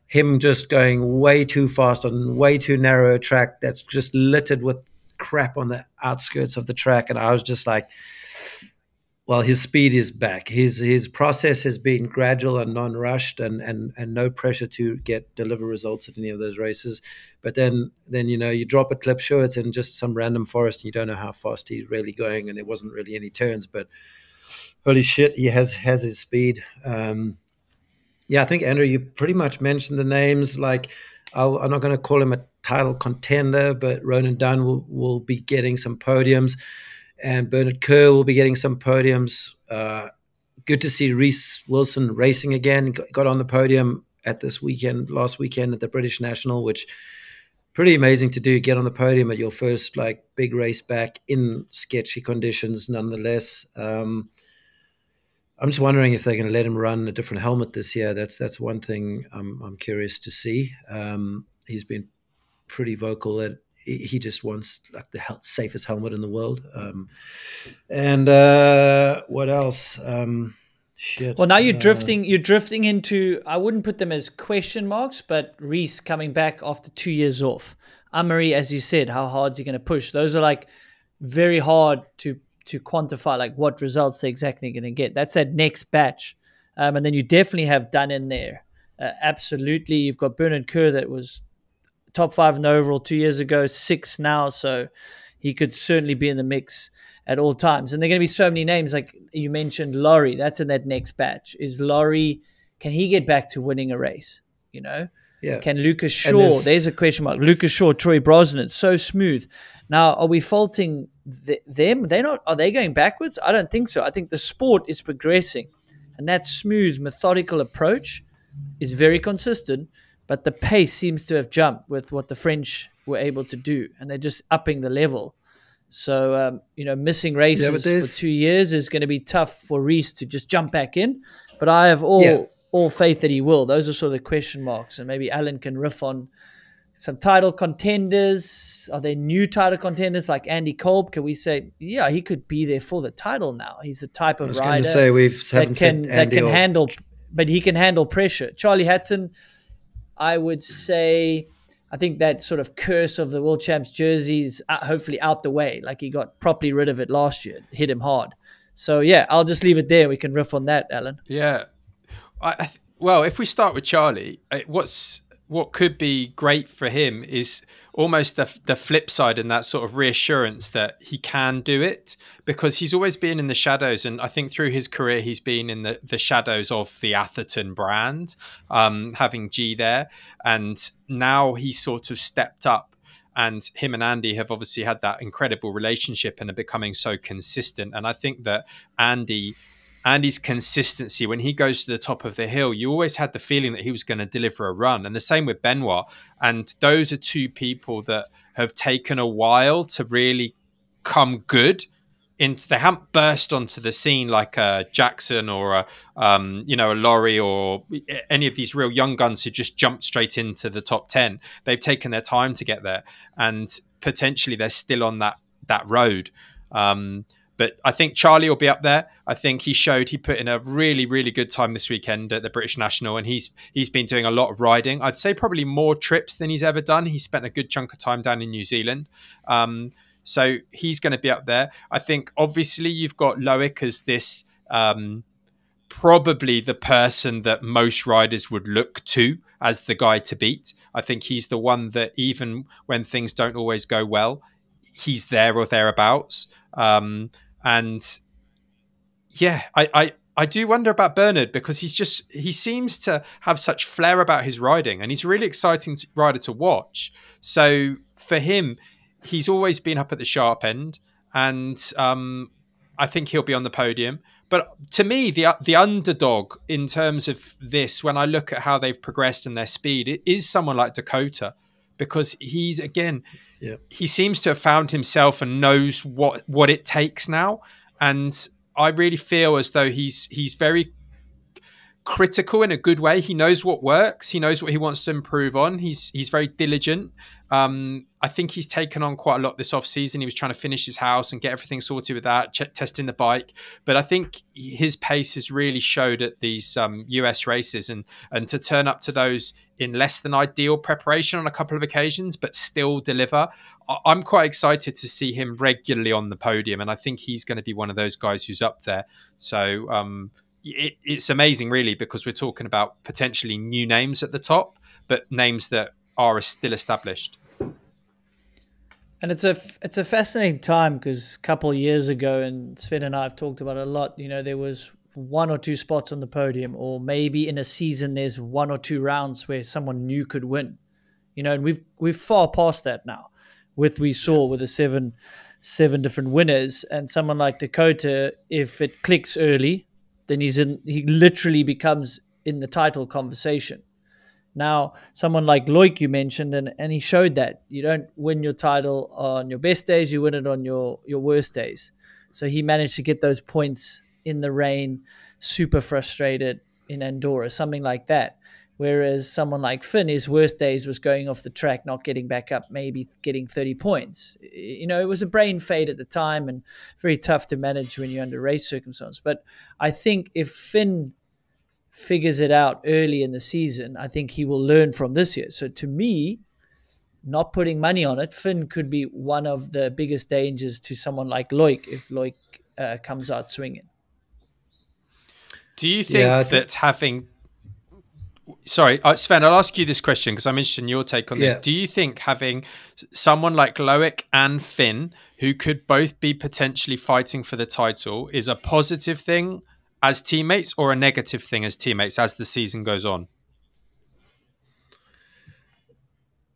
him just going way too fast on way too narrow a track that's just littered with crap on the outskirts of the track. And I was just like, well, his speed is back. His process has been gradual and non-rushed, and no pressure to deliver results at any of those races. But then you drop a clip, sure, it's in just some random forest, and you don't know how fast he's really going, and there wasn't really any turns, but holy shit, he has his speed. I think, Andrew, you pretty much mentioned the names. Like, I'm not going to call him a title contender, but Ronan Dunn will be getting some podiums, and Bernard Kerr will be getting some podiums. Good to see Reese Wilson racing again. Got on the podium at last weekend at the British National, which pretty amazing to do. Get on the podium at your first big race back in sketchy conditions, nonetheless. I'm just wondering if they're going to let him run a different helmet this year. That's one thing I'm curious to see. He's been pretty vocal that he just wants the safest helmet in the world. What else? Shit. Well, now you're drifting into, I wouldn't put them as question marks, but Reese coming back after 2 years off. Amaury, as you said, how hard is he going to push? Those are very hard to quantify, what results they're exactly going to get. That's that next batch. And then you definitely have Dunn in there. Absolutely. You've got Bernard Kerr that was top 5 in the overall 2 years ago, 6 now. So he could certainly be in the mix. at all times. And there are going to be so many names, like you mentioned, Laurie. That's in that next batch. Is Laurie? Can he get back to winning a race? You know. Yeah. Can Luca Shaw? There's a question mark. Luca Shaw, Troy Brosnan, so smooth. Now, are we faulting them? They're not. Are they going backwards? I don't think so. I think the sport is progressing, and that smooth, methodical approach is very consistent. But the pace seems to have jumped with what the French were able to do, and they're just upping the level. So, missing races for 2 years is going to be tough for Rees to just jump back in. But I have all faith that he will. Those are sort of the question marks, and maybe Alan can riff on some title contenders. Are there new title contenders like Andy Kolb? Can we say, yeah, he could be there for the title now? He's the type of rider that can handle, but he can handle pressure. Charlie Hatton, I would say, I think that sort of curse of the World Champs jersey is hopefully out the way. Like he got properly rid of it last year, hit him hard. So yeah, I'll just leave it there. We can riff on that, Alan. Yeah. Well, if we start with Charlie, what could be great for him is almost the flip side, and that sort of reassurance that he can do it, because he's always been in the shadows. And I think through his career, he's been in the shadows of the Atherton brand, having G there. And now he's sort of stepped up, and him and Andy have obviously had that incredible relationship and are becoming so consistent. And I think that Andy's consistency, when he goes to the top of the hill, you always had the feeling that he was going to deliver a run. And the same with Benoit. And those are two people that have taken a while to really come good. They haven't burst onto the scene like a Jackson or a Laurie or any of these real young guns who just jumped straight into the top 10. They've taken their time to get there, and potentially they're still on that road. But I think Charlie will be up there. I think he put in a really, really good time this weekend at the British National, and he's been doing a lot of riding. I'd say probably more trips than he's ever done. He spent a good chunk of time down in New Zealand. So he's going to be up there. I think obviously you've got Loic as this probably the person that most riders would look to as the guy to beat. I think he's the one that even when things don't always go well, he's there or thereabouts. And yeah, I do wonder about Bernard, because he seems to have such flair about his riding, and he's a really exciting rider to watch. So for him, he's always been up at the sharp end, and I think he'll be on the podium. But to me, the underdog in terms of this, when I look at how they've progressed and their speed, it is someone like Dakota, because he's, again, he seems to have found himself and knows what it takes now. And I really feel as though he's very critical in a good way. He knows what works. He knows what he wants to improve on. He's very diligent. I think he's taken on quite a lot this off-season. He was trying to finish his house and get everything sorted with that, testing the bike. But I think his pace has really showed at these US races, and to turn up to those in less than ideal preparation on a couple of occasions, but still deliver. I'm quite excited to see him regularly on the podium, and I think he's going to be one of those guys who's up there. So it's amazing, really, because we're talking about potentially new names at the top, but names that are still established. And it's a fascinating time, because a couple of years ago, and Sven and I have talked about it a lot, there was 1 or 2 spots on the podium, or maybe in a season there's 1 or 2 rounds where someone new could win. And we've far past that now. With the 7 different winners, and someone like Dakota, if it clicks early, then he literally becomes in the title conversation. Now, someone like Loic you mentioned, and he showed that you don't win your title on your best days, you win it on your worst days. So he managed to get those points in the rain, super frustrated in Andorra, something like that. Whereas someone like Finn, his worst days was going off the track, not getting back up, maybe getting 30 points. It was a brain fade at the time, and very tough to manage when you're under race circumstances. But I think if Finn figures it out early in the season, I think he will learn from this year. So to me, not putting money on it, Finn could be one of the biggest dangers to someone like Loic if Loic comes out swinging. Do you think that having... Sorry, Sven, I'll ask you this question because I'm interested in your take on this. Do you think having someone like Loic and Finn, who could both be potentially fighting for the title, is a positive thing as teammates or a negative thing as teammates as the season goes on?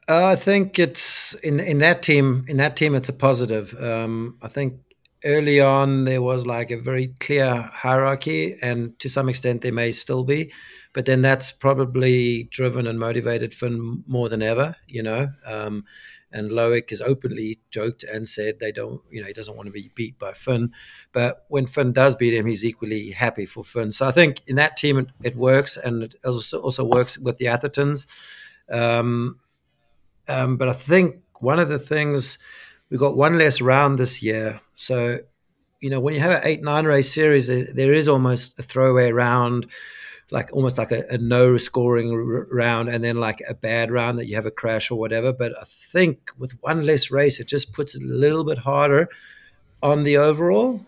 I think it's in that team. In that team, it's a positive. I think early on there was like a very clear hierarchy, and to some extent there may still be, but then that's probably driven and motivated Finn more than ever. And Loic has openly joked and said he doesn't want to be beat by Finn, but when Finn does beat him, he's equally happy for Finn. So I think in that team it works, and it also works with the Athertons. But I think one of the things, we've got one less round this year. So, when you have an 8-9 race series, there is almost a throwaway round, almost like a no scoring round, and then like a bad round that you have a crash or whatever. But I think with one less race, it just puts it a little bit harder on the overall.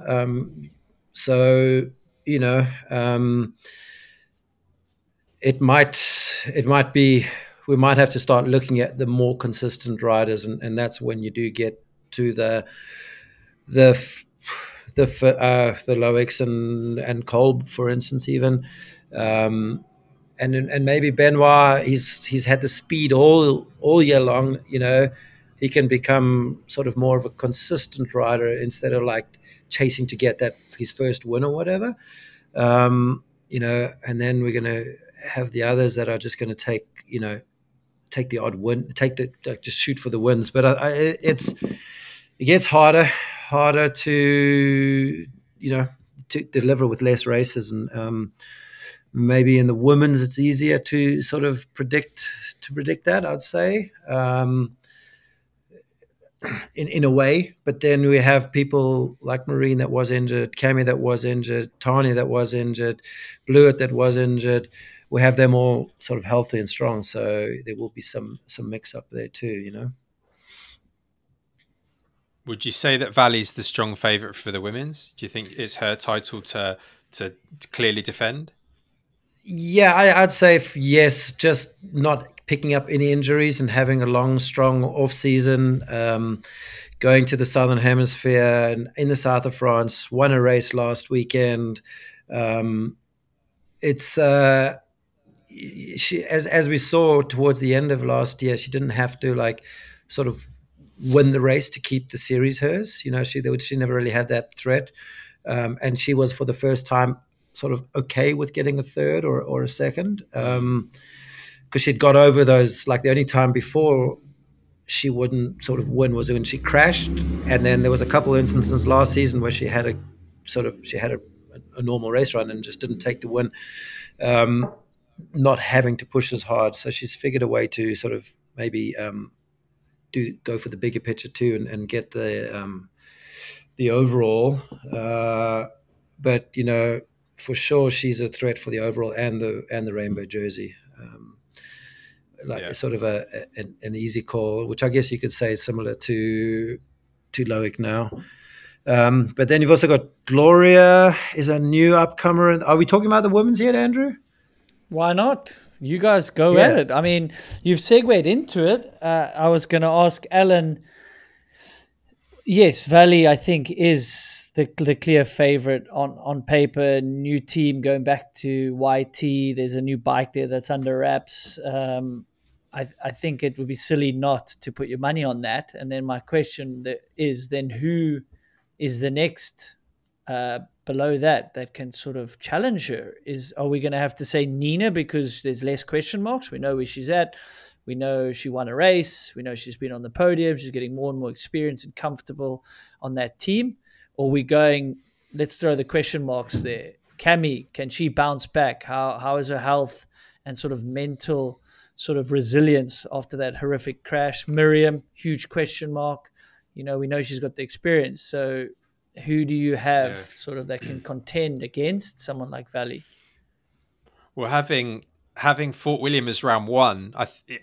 It might be, we might have to start looking at the more consistent riders, and that's when you do get to the Loics and Cole, for instance, even, and maybe Benoit. He's had the speed all year long. He can become sort of more of a consistent rider instead of like chasing to get his first win or whatever. And then we're going to have the others that are just going to take the odd win, just shoot for the wins. But it gets harder to deliver with less races, and maybe in the women's it's easier to sort of predict that, I'd say, in a way. But then we have people like Marine that was injured, Camille that was injured, Tanya that was injured, Blewett that was injured. We have them all sort of healthy and strong, so there will be some mix up there too. Would you say that Valley's the strong favourite for the women's? Do you think it's her title to clearly defend? Yeah, I'd say yes. Just not picking up any injuries and having a long, strong off season. Going to the Southern Hemisphere and in the south of France, won a race last weekend. It's she, as we saw towards the end of last year, she didn't have to sort of win the race to keep the series hers. She never really had that threat, and she was for the first time sort of okay with getting a third or a second, because she'd got over those. The only time before she wouldn't sort of win was when she crashed, and then there was a couple of instances last season where she had a normal race run and just didn't take the win. Not having to push as hard, so she's figured a way to sort of maybe go for the bigger picture too, and get the overall. But for sure she's a threat for the overall and the rainbow jersey. Sort of an easy call, which I guess you could say is similar to Loic now. But then you've also got Gloria is a new upcomer. Are we talking about the women's yet, Andrew? Why not? You guys go at it. I mean, you've segued into it. I was going to ask Alan. Yes, Valley, I think, is the clear favorite on paper. New team going back to YT. There's a new bike there that's under wraps. I think it would be silly not to put your money on that. And then my question is then who is the next below that can sort of challenge her? Are we going to have to say Nina because there's less question marks? We know where she's at. We know she won a race. We know she's been on the podium. She's getting more and more experience and comfortable on that team. Or we going, let's throw the question marks there. Camille, can she bounce back? How is her health and sort of mental sort of resilience after that horrific crash? Miriam, huge question mark. We know she's got the experience. So who do you have sort of that can contend against someone like Valley? Well, having Fort William as round one,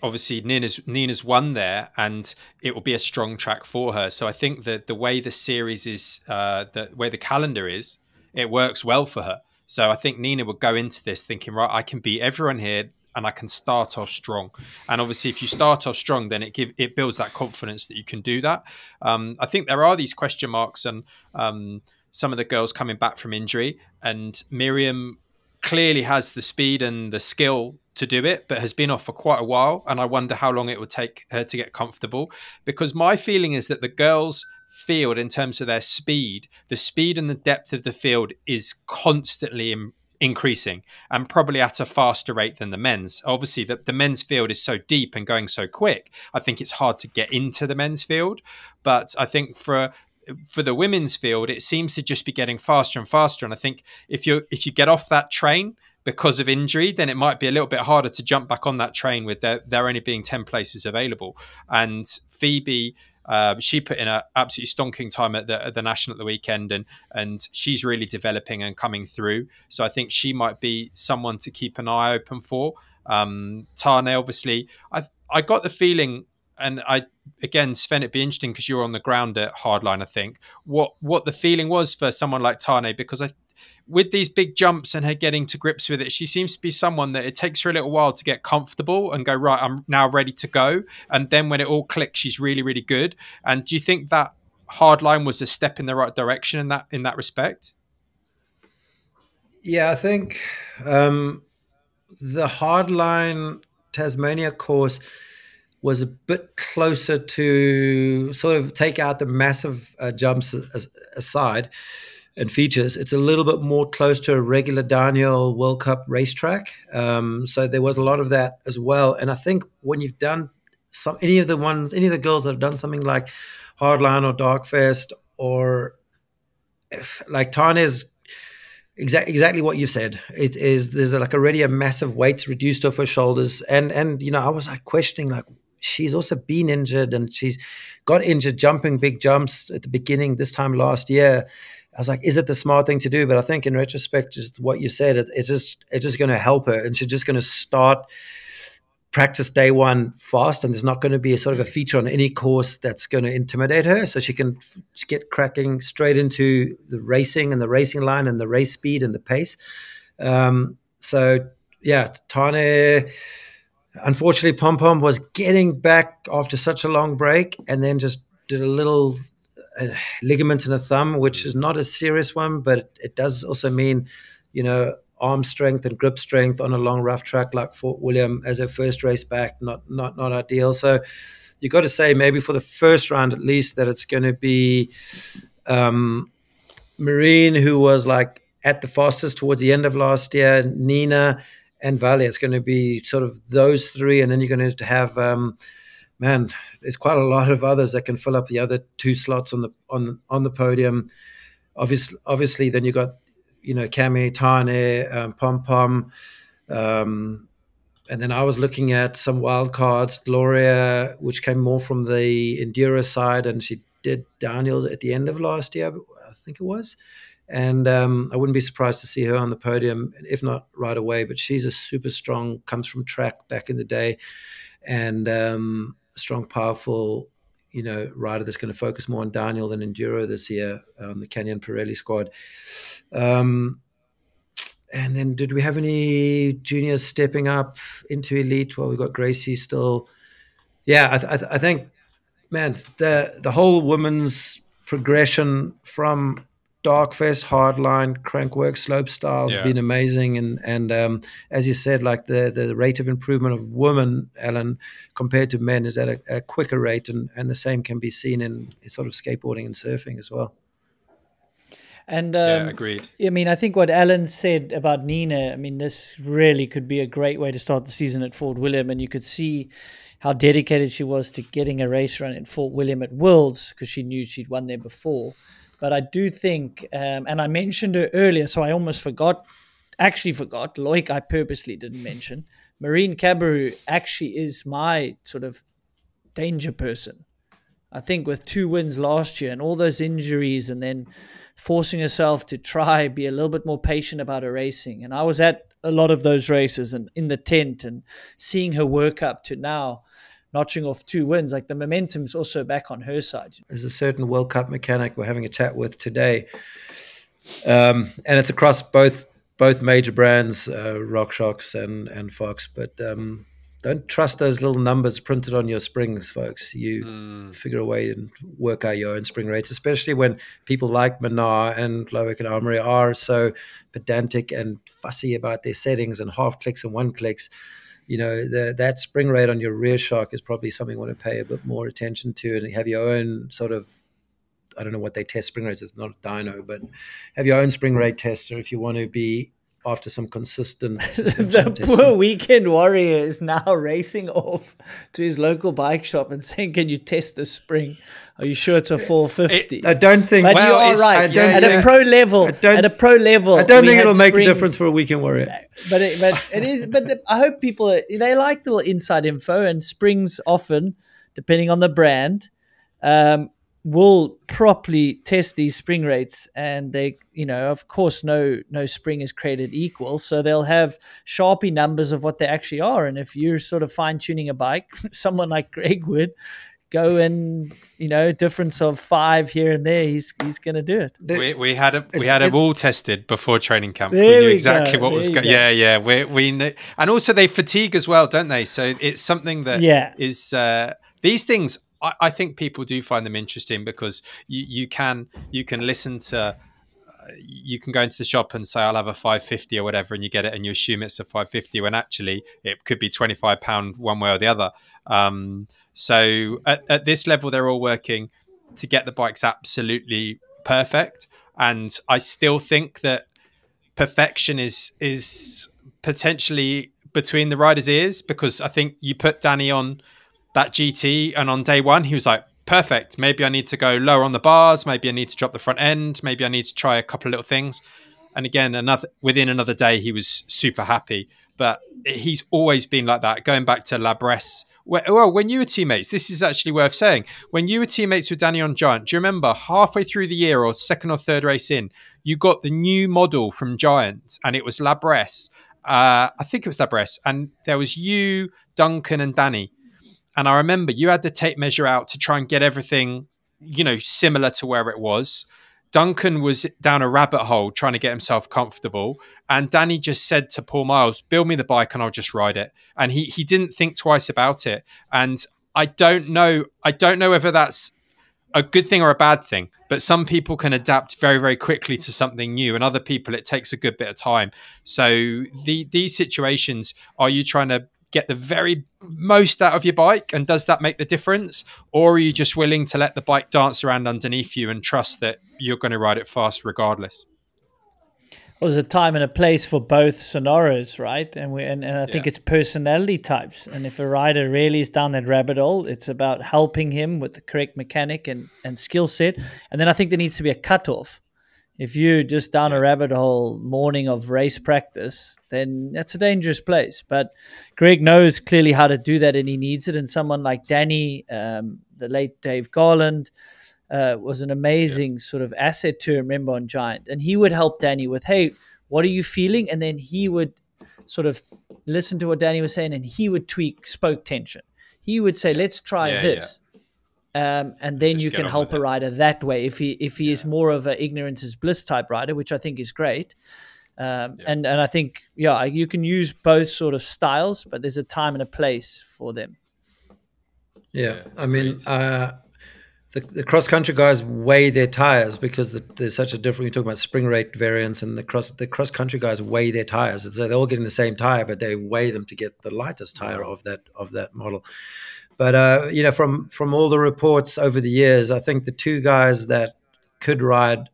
obviously Nina's won there, and it will be a strong track for her. So I think that the way the series is, the way the calendar is, it works well for her. So I think Nina would go into this thinking, right, I can beat everyone here. and I can start off strong. And obviously, if you start off strong, then it builds that confidence that you can do that. I think there are these question marks and some of the girls coming back from injury, and Miriam clearly has the speed and the skill to do it, but has been off for quite a while. And I wonder how long it would take her to get comfortable, because my feeling is that the girls' field, in terms of their speed, the speed and the depth of the field is constantly increasing, and probably at a faster rate than the men's. Obviously, the men's field is so deep and going so quick, I think it's hard to get into the men's field. But I think for the women's field, it seems to just be getting faster and faster. And I think if you get off that train because of injury, then it might be a little bit harder to jump back on that train with there only being 10 places available. And Phoebe, she put in an absolutely stonking time at the national at the weekend, and she's really developing and coming through. So I think she might be someone to keep an eye open for. Tane, obviously, I got the feeling, and again, Sven, it'd be interesting because you were on the ground at Hardline, I think, what the feeling was for someone like Tane, because with these big jumps and her getting to grips with it, she seems to be someone that it takes her a little while to get comfortable and go, right, I'm now ready to go. And then when it all clicks, she's really, really good. And do you think that Hardline was a step in the right direction in that respect? Yeah, I think the Hardline Tasmania course was a bit closer to sort of take out the massive jumps aside and features. It's a little bit more close to a regular downhill World Cup racetrack. So there was a lot of that as well. And I think when you've done any of the girls that have done something like Hardline or Darkfest, or like Tane's exactly what you've said. There's like already a massive weight reduced off her shoulders. And I was like questioning, like, she's also been injured, and she's got injured jumping big jumps at the beginning this time last year. I was like, is it the smart thing to do? But I think in retrospect, just what you said, it's just going to help her, and she's just going to start practice day one fast, and there's not going to be a sort of a feature on any course that's going to intimidate her, so she can get cracking straight into the racing and the racing line and the race speed and the pace. So yeah, Tane, unfortunately, Pom Pom was getting back after such a long break, and then just did a little ligament in a thumb, which is not a serious one, but it does also mean, arm strength and grip strength on a long rough track like Fort William as her first race back, not ideal. So you got to say maybe for the first round at least that it's going to be Marine, who was like at the fastest towards the end of last year, Nina and Valley. It's going to be sort of those three, and then you're going to have there's quite a lot of others that can fill up the other two slots on the podium. Obviously, then you got Camille, Tane, Pom Pom, and then I was looking at some wild cards. Gloria, which came more from the enduro side, and she did downhill at the end of last year, I think it was. And I wouldn't be surprised to see her on the podium, if not right away. But she's a super strong, comes from track back in the day, and strong, powerful, rider that's going to focus more on downhill than enduro this year on the Canyon Pirelli squad. And then did we have any juniors stepping up into elite? Well, we've got Gracie still. Yeah, I think, man, the whole women's progression from Darkfest, Hardline, Crankwork, Slopestyle has been amazing. And as you said, like the rate of improvement of women, Alan, compared to men is at a quicker rate. And the same can be seen in sort of skateboarding and surfing as well. And agreed. I mean, I think what Alan said about Nina, I mean, this really could be a great way to start the season at Fort William. And you could see how dedicated she was to getting a race run at Fort William at Worlds, because she knew she'd won there before. But I do think, and I mentioned her earlier, so I almost forgot. Loic, I purposely didn't mention. Marine Cabarrou actually is my sort of danger person. I think with 2 wins last year and all those injuries, and then forcing herself to try be a little bit more patient about her racing. And I was at a lot of those races and in the tent and seeing her work up to now, notching off 2 wins, like the momentum's also back on her side. There's a certain World Cup mechanic we're having a chat with today. And it's across both both major brands, RockShox and Fox, but don't trust those little numbers printed on your springs, folks. You figure a way and work out your own spring rates, especially when people like Menard and Loic and Armory are so pedantic and fussy about their settings and half clicks and one clicks. You know, that spring rate on your rear shock is probably something you want to pay a bit more attention to, and have your own sort of, I don't know what they test spring rates. It's not a dyno, but have your own spring rate tester if you want to be after some consistent. The poor weekend warrior is now racing off to his local bike shop and saying, "Can you test the spring? Are you sure it's a 450?" I don't think. But you are right. At a pro level, I don't think it'll make a difference for a weekend warrior. But it is. But I hope people they like little inside info, and springs often, depending on the brand, will properly test these spring rates, and they, of course, no spring is created equal, so they'll have Sharpie numbers of what they actually are. And if you're sort of fine tuning a bike, someone like Greg would go and difference of 5 here and there, he's going to do it. We had them all tested before training camp. There we knew exactly what was going. Yeah. We knew, and also they fatigue as well, don't they? So it's something that is these things. I think people do find them interesting because you can listen to, you can go into the shop and say, I'll have a 550 or whatever, and you get it and you assume it's a 550 when actually it could be £25 one way or the other. So at this level, they're all working to get the bikes absolutely perfect. And I still think that perfection is potentially between the rider's ears, because I think you put Danny on that GT, and on day one, he was like, perfect. Maybe I need to go lower on the bars. Maybe I need to drop the front end. Maybe I need to try a couple of little things. And again, within another day, he was super happy. But he's always been like that. Going back to La Bresse, when you were teammates, this is actually worth saying. When you were teammates with Danny on Giant, do you remember halfway through the year or second or third race in, you got the new model from Giant, and it was La Bresse. I think it was La Bresse. And there was you, Duncan, and Danny. And I remember you had the tape measure out to try and get everything, similar to where it was. Duncan was down a rabbit hole trying to get himself comfortable. And Danny just said to Paul Miles, build me the bike and I'll just ride it. And he didn't think twice about it. And I don't know whether that's a good thing or a bad thing, but some people can adapt very, very quickly to something new, and other people, it takes a good bit of time. So these situations, are you trying to get the very most out of your bike, and does that make the difference? Or are you just willing to let the bike dance around underneath you and trust that you're going to ride it fast regardless? Well, there's a time and a place for both scenarios, right? And I think it's personality types. And if a rider really is down that rabbit hole, it's about helping him with the correct mechanic and skill set. And then I think there needs to be a cutoff. If you're just down a rabbit hole morning of race practice, then that's a dangerous place. But Greg knows clearly how to do that, and he needs it. And someone like Danny, the late Dave Garland, was an amazing sort of asset to remember on Giant. And he would help Danny with, hey, what are you feeling? And then he would sort of listen to what Danny was saying, and he would tweak spoke tension. He would say, let's try this. And then you can help a rider that way if he is more of an ignorance is bliss type rider, which I think is great. And I think you can use both sort of styles, but there's a time and a place for them. I mean, the cross country guys weigh their tires because there's such a different. We talk about spring rate variance, and the cross country guys weigh their tires. So they're all getting the same tire, but they weigh them to get the lightest tire of that model. But from all the reports over the years, I think the two guys that could ride,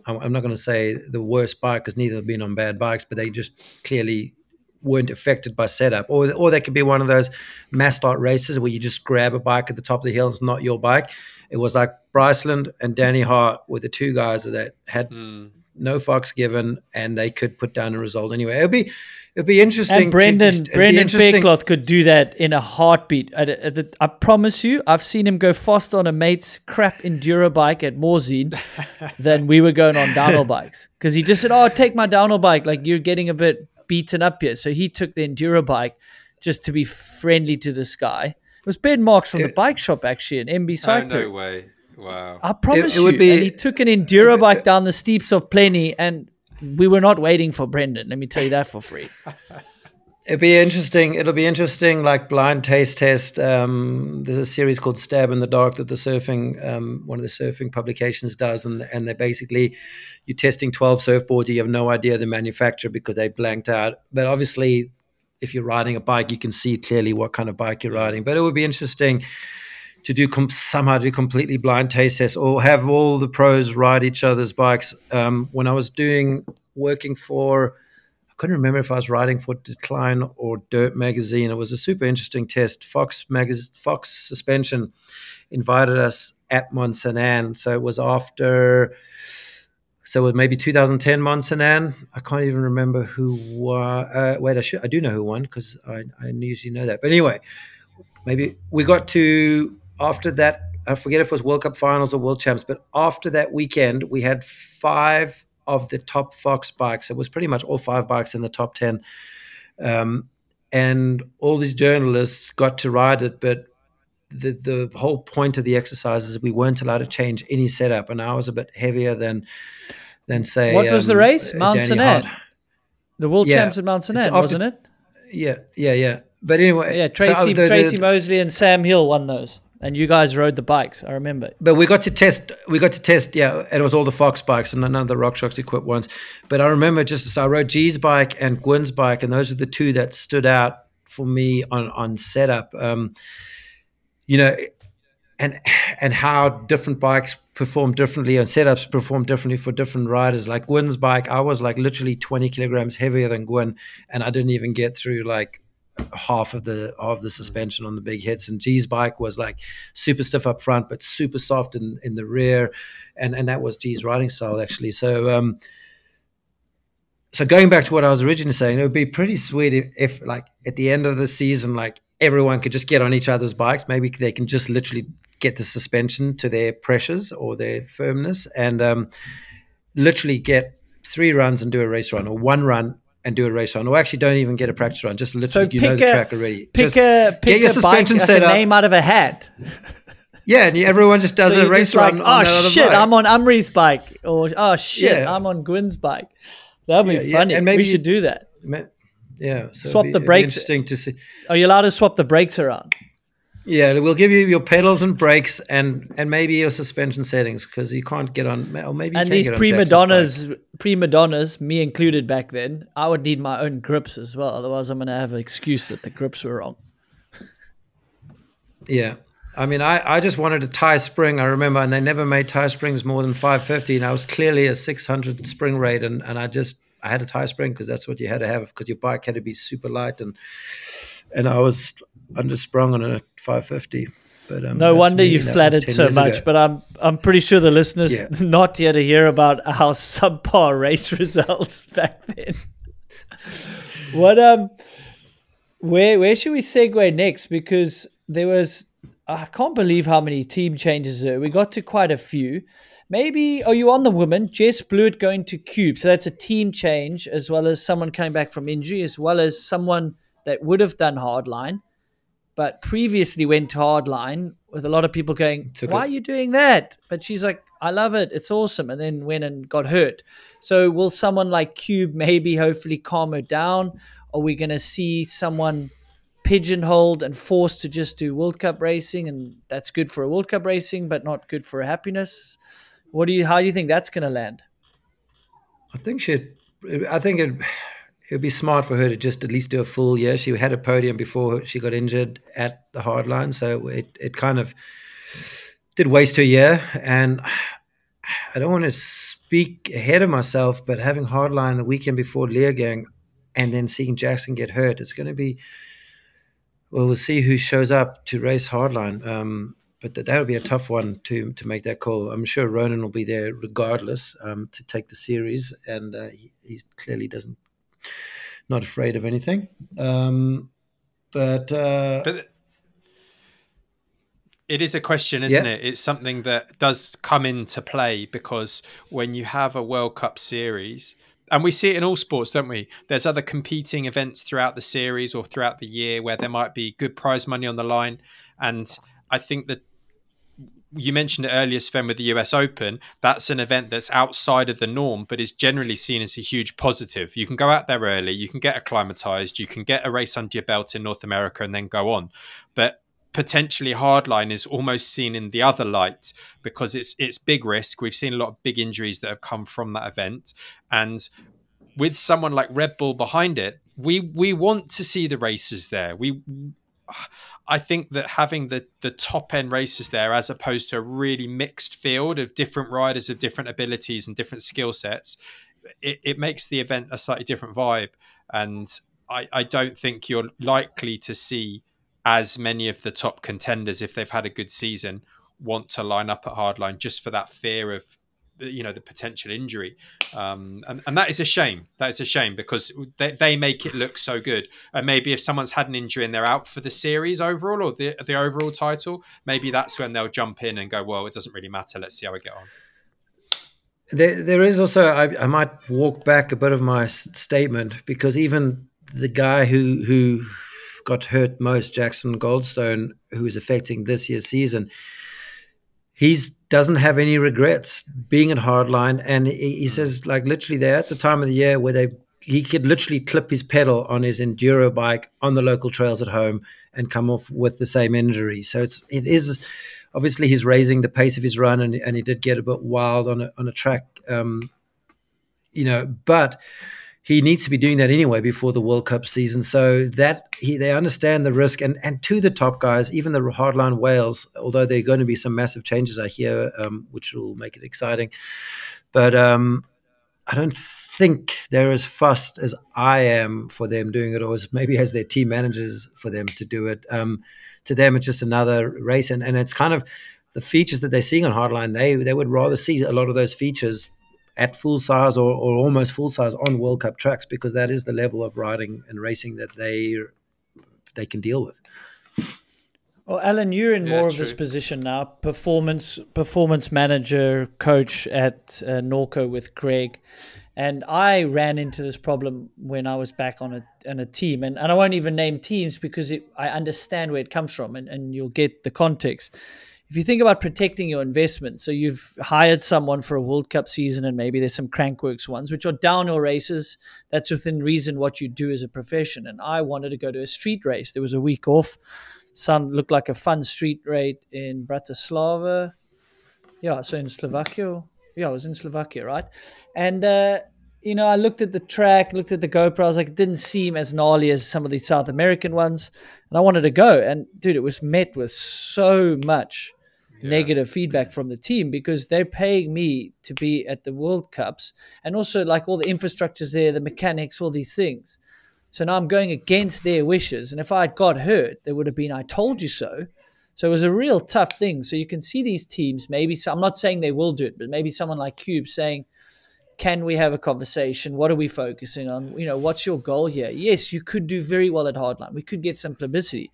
I'm not going to say the worst bike because neither have been on bad bikes, but they just clearly weren't affected by setup. Or they could be one of those mass start races where you just grab a bike at the top of the hill. It's not your bike. It was like Bryceland and Danny Hart were the two guys that had no fucks given, and they could put down a result anyway. It'd be interesting. And Brendan Faircloth could do that in a heartbeat. I promise you, I've seen him go faster on a mate's crap enduro bike at Morzine than we were going on downhill bikes. Because he just said, take my downhill bike. Like, you're getting a bit beaten up here. So he took the enduro bike just to be friendly to this guy. It was Ben Marks from the bike shop, actually, an MB Cycler. Oh, no way. Wow. I promise you. And he took an enduro bike down the steeps of Plenty, and we were not waiting for Brendan. Let me tell you that for free. It'll be interesting. Like blind taste test. There's a series called Stab in the Dark that the surfing, one of the surfing publications does, and they basically, you're testing 12 surfboards. You have no idea the manufacturer because they blanked out. But obviously, if you're riding a bike, you can see clearly what kind of bike you're riding. But it would be interesting to do somehow do completely blind taste tests or have all the pros ride each other's bikes. When I was working for, I couldn't remember if I was writing for Decline or Dirt magazine. It was a super interesting test. Fox Suspension invited us at Mont Saint Anne. So it was after, so it was maybe 2010 Mont Saint Anne. I can't even remember who won. I do know who won because I usually know that. But anyway, maybe we got to, after that, I forget if it was World Cup finals or World Champs, but after that weekend, we had 5 of the top Fox bikes. It was pretty much all 5 bikes in the top 10. And all these journalists got to ride it, but the whole point of the exercise is we weren't allowed to change any setup. And I was a bit heavier than say... What was the race? Mont Saint Anne? The World Champs at Mont Saint Anne, wasn't it? Yeah. But anyway... Yeah, Tracy Mosley and Sam Hill won those. And you guys rode the bikes, I remember. But we got to test, yeah, and it was all the Fox bikes and none of the RockShox equipped ones. But I remember so I rode G's bike and Gwyn's bike, and those are the 2 that stood out for me on setup. And how different bikes perform differently and setups perform differently for different riders. Like Gwyn's bike, I was like literally 20 kilograms heavier than Gwyn, and I didn't even get through like half of the suspension on the big hits. And G's bike was like super stiff up front but super soft in the rear, and that was G's riding style actually. So going back to what I was originally saying, it would be pretty sweet if like at the end of the season, like everyone could just get on each other's bikes. Maybe they can just literally get the suspension to their pressures or their firmness, and literally get 3 runs and do a race run, or 1 run and do a race run, or actually don't even get a practice run. Just literally, the track already. Get your suspension set up. Name out of a hat. Yeah, and everyone just does a race run. Oh shit, I'm on Umri's bike, or oh shit, I'm on Gwyn's bike. That'd be funny. And maybe we should do that. Yeah, so swap the brakes. Interesting to see. Are you allowed to swap the brakes around? Yeah, we'll give you your pedals and brakes, and maybe your suspension settings, because you can't get on. Or maybe you and can these get prima donnas, me included back then, I would need my own grips as well. Otherwise, I'm going to have an excuse that the grips were wrong. Yeah, I mean, I just wanted a tie spring. I remember, and they never made tie springs more than 550, and I was clearly a 600 spring rate, and I had a tie spring because that's what you had to have, because your bike had to be super light, and I was undersprung on a 550. But no wonder you flattered so much. But I'm pretty sure the listeners not here to hear about our subpar race results back then. Where should we segue next? Because I can't believe how many team changes there. We got to quite a few. Maybe, are you on the women? Jess Blewett going to Cube. So that's a team change, as well as someone coming back from injury, as well as someone that would have done hardline, but previously went to hardline, with a lot of people going, why are you doing that? But she's like, I love it. It's awesome. And then went and got hurt. So will someone like Cube maybe hopefully calm her down? Are we going to see someone pigeonholed and forced to just do World Cup racing, and that's good for a World Cup racing, but not good for a happiness? How do you think that's going to land? I think it'd be smart for her to just at least do a full year. She had a podium before she got injured at the hardline, so it kind of did waste her year. And I don't want to speak ahead of myself, but having hardline the weekend before Leogang and then seeing Jackson get hurt, it's going to be, well, we'll see who shows up to race hardline. But that'll be a tough one to make that call. I'm sure Ronan will be there regardless to take the series, and he clearly not afraid of anything. But it is a question, isn't it? It's something that does come into play, because when you have a World Cup series, and we see it in all sports, don't we? There's other competing events throughout the series or throughout the year where there might be good prize money on the line. And I think that you mentioned it earlier, Sven, with the US Open. That's an event that's outside of the norm, but is generally seen as a huge positive. You can go out there early, you can get acclimatized, you can get a race under your belt in North America and then go on. But potentially hardline is almost seen in the other light because it's big risk. We've seen a lot of big injuries that have come from that event. And with someone like Red Bull behind it, we want to see the races there. I think that having the top end races there, as opposed to a really mixed field of different riders of different abilities and different skill sets, it makes the event a slightly different vibe. And I don't think you're likely to see as many of the top contenders, if they've had a good season, want to line up at hardline just for that fear of, you know, the potential injury. And that is a shame. That is a shame because they make it look so good. And maybe if someone's had an injury and they're out for the series overall or the overall title, maybe that's when they'll jump in and go, well, it doesn't really matter. Let's see how we get on. There is also, I might walk back a bit of my statement, because even the guy who got hurt most, Jackson Goldstone, who is affecting this year's season, he doesn't have any regrets being at hardline. And he says, like, literally they're at the time of the year where he could literally clip his pedal on his enduro bike on the local trails at home and come off with the same injury. So it is obviously he's raising the pace of his run, and he did get a bit wild on a track, you know, but he needs to be doing that anyway before the World Cup season. So that they understand the risk. And to the top guys, even the hardline whales, although there are going to be some massive changes, I hear, which will make it exciting. But I don't think they're as fussed as I am for them doing it, or maybe as their team managers for them to do it. To them, it's just another race. And it's kind of the features that they're seeing on hardline. They would rather see a lot of those features at full size or almost full size on World Cup tracks, because that is the level of riding and racing that they can deal with. Well, Alan, you're in more of this position now, performance manager, coach at Norco with Craig. And I ran into this problem when I was back on a team. And I won't even name teams because I understand where it comes from, and you'll get the context. If you think about protecting your investment, so you've hired someone for a World Cup season, and maybe there's some Crankworks ones, which are downhill races. That's within reason what you do as a profession. And I wanted to go to a street race. There was a week off. Looked like a fun street race in Bratislava. Yeah, so in Slovakia. Yeah, I was in Slovakia, right? And, you know, I looked at the track, looked at the GoPro. I was like, it didn't seem as gnarly as some of these South American ones. And I wanted to go. And, dude, it was met with so much negative feedback from the team, because they're paying me to be at the World Cups, and also like all the infrastructure's there, the mechanics, all these things. So now I'm going against their wishes. And if I had got hurt, there would have been, I told you so. So it was a real tough thing. So you can see these teams, maybe, so I'm not saying they will do it, but maybe someone like Cube saying, can we have a conversation? What are we focusing on? You know, what's your goal here? Yes, you could do very well at hardline. We could get some publicity.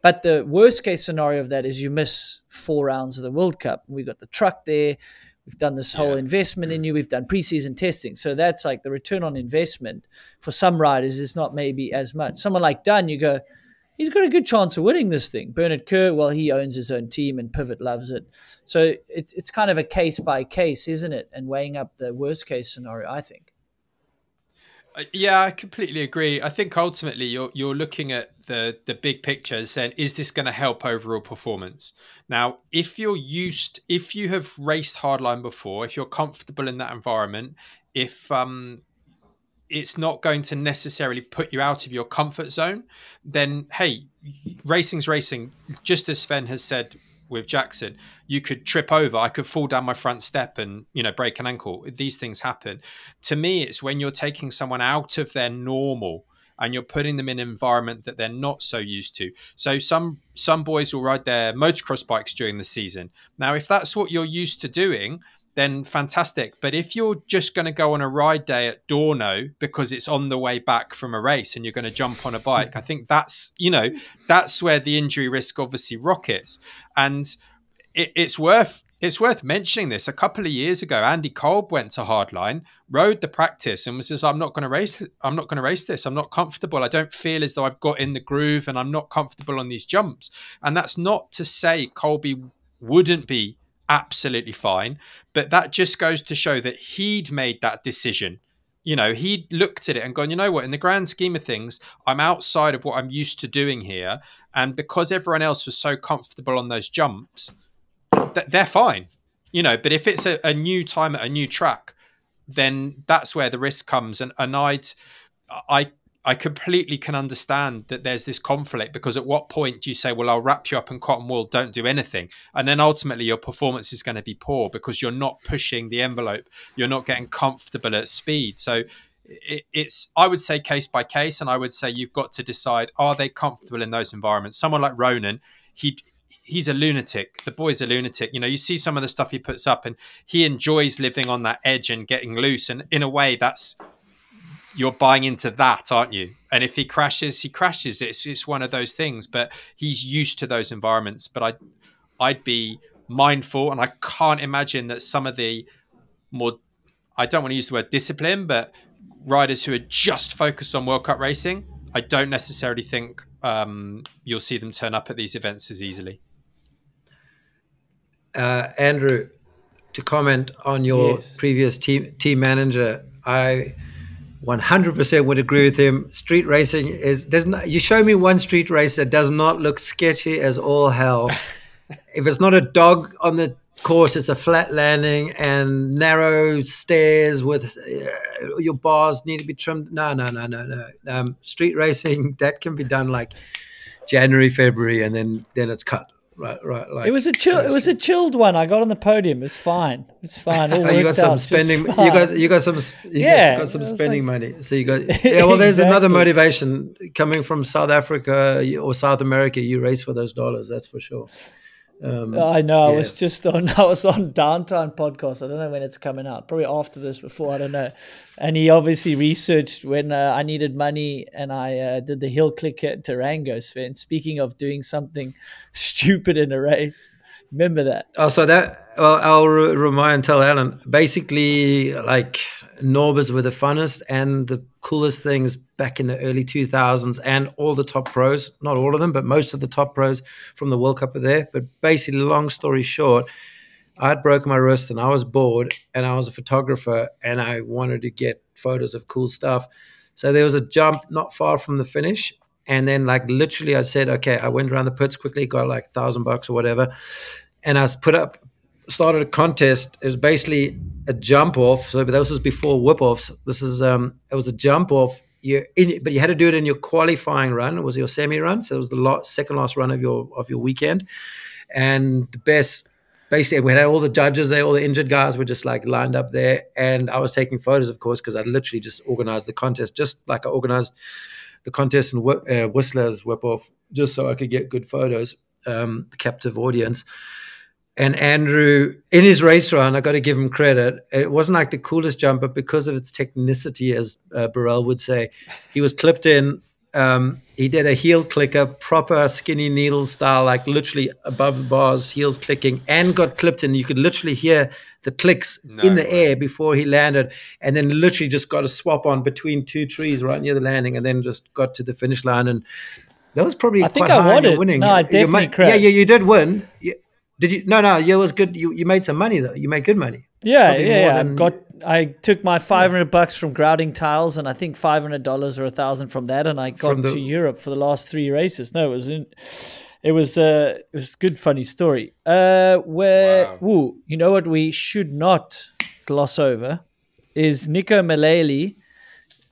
But the worst case scenario of that is you miss 4 rounds of the World Cup. We've got the truck there. We've done this whole investment in you. We've done preseason testing. So that's like the return on investment for some riders is not maybe as much. Someone like Dunn, you go, he's got a good chance of winning this thing. Bernard Kerr, well, he owns his own team and Pivot loves it. So it's kind of a case by case, isn't it? And weighing up the worst case scenario, I think. Yeah, I completely agree. I think ultimately you're looking at the big picture and saying, is this going to help overall performance? Now, if you have raced hardline before, if you're comfortable in that environment, if it's not going to necessarily put you out of your comfort zone, then hey, racing's racing. Just as Sven has said with Jackson, you could trip over. I could fall down my front step and, you know, break an ankle. These things happen. To me, it's when you're taking someone out of their normal and you're putting them in an environment that they're not so used to. So some boys will ride their motocross bikes during the season. Now, if that's what you're used to doing, then fantastic. But if you're just going to go on a ride day at Dorno because it's on the way back from a race and you're going to jump on a bike, I think that's where the injury risk obviously rockets. And it's worth mentioning this. A couple of years ago, Andy Kolb went to hardline, rode the practice, and was just, I'm not going to race this. I'm not comfortable. I don't feel as though I've got in the groove, and I'm not comfortable on these jumps. And that's not to say Colby wouldn't be absolutely fine. But that just goes to show that he'd made that decision. You know, he looked at it and gone, you know what, in the grand scheme of things, I'm outside of what I'm used to doing here. And because everyone else was so comfortable on those jumps, they're fine. You know, but if it's a new time at a new track, then that's where the risk comes. And I completely can understand that there's this conflict, because at what point do you say, well, I'll wrap you up in cotton wool, don't do anything. And then ultimately your performance is going to be poor because you're not pushing the envelope. You're not getting comfortable at speed. So it's, I would say, case by case. And I would say you've got to decide, are they comfortable in those environments? Someone like Ronan, he's a lunatic. The boy's a lunatic. You know, you see some of the stuff he puts up and he enjoys living on that edge and getting loose. And in a way, that's, you're buying into that, aren't you? And if he crashes, he crashes. It's one of those things, but he's used to those environments. But I'd be mindful, and I can't imagine that some of the more, I don't want to use the word discipline, but riders who are just focused on World Cup racing, I don't necessarily think you'll see them turn up at these events as easily. Andrew, to comment on your previous team manager, I 100% would agree with him. Street racing is, you show me one street race that does not look sketchy as all hell. If it's not a dog on the course, it's a flat landing and narrow stairs with your bars need to be trimmed. No. Street racing, that can be done like January, February, and then it's cut. Right. Like, it was a chilled one. I got on the podium. It's fine. It's fine. All you got some spending. You got some spending money. So you got Well, there's exactly. another motivation coming from South Africa or South America. You race for those dollars. That's for sure. I know. I was on Downtown podcast. I don't know when it's coming out. Probably after this, before, I don't know. And he obviously researched when I needed money, and I did the heel click at Tarango, Sven. Speaking of doing something stupid in a race, remember that? Oh, so that, well, I'll remind, tell Alan. Basically, like, Norbers were the funnest and the coolest things back in the early 2000s, and all the top pros, not all of them, but most of the top pros from the World Cup are there. But basically, long story short, I had broken my wrist and I was bored, and I was a photographer and I wanted to get photos of cool stuff. So there was a jump not far from the finish. And then, like, literally I said, okay, I went around the pits quickly, got like $1,000 or whatever. And I started a contest. It was basically a jump off. So this was before whip offs. This is, it was a jump off. But you had to do it in your qualifying run. It was your semi run. So it was the second last run of your weekend. And the best, basically, we had all the judges there, all the injured guys were just like lined up there. And I was taking photos, of course, because I literally just organized the contest, just like I organized the contest in Whistler's whip off, just so I could get good photos, the captive audience. And Andrew, in his race run, I got to give him credit. It wasn't like the coolest jump, but because of its technicity, as Burrell would say, he was clipped in. He did a heel clicker, proper skinny needle style, like literally above the bars, heels clicking, and got clipped in. You could literally hear the clicks in the air before he landed, and then literally just got a swap on between two trees right near the landing, and then just got to the finish line. And that was probably I think I won it. Winning. No, I definitely crashed. Yeah, you did win. Did you? No, it was good. You made some money though. You made good money. Yeah. I took my $500 from grouting tiles, and I think $500 or $1,000 from that, and I got to Europe for the last 3 races. No, it was a good, funny story. You know what we should not gloss over is Nico Malele.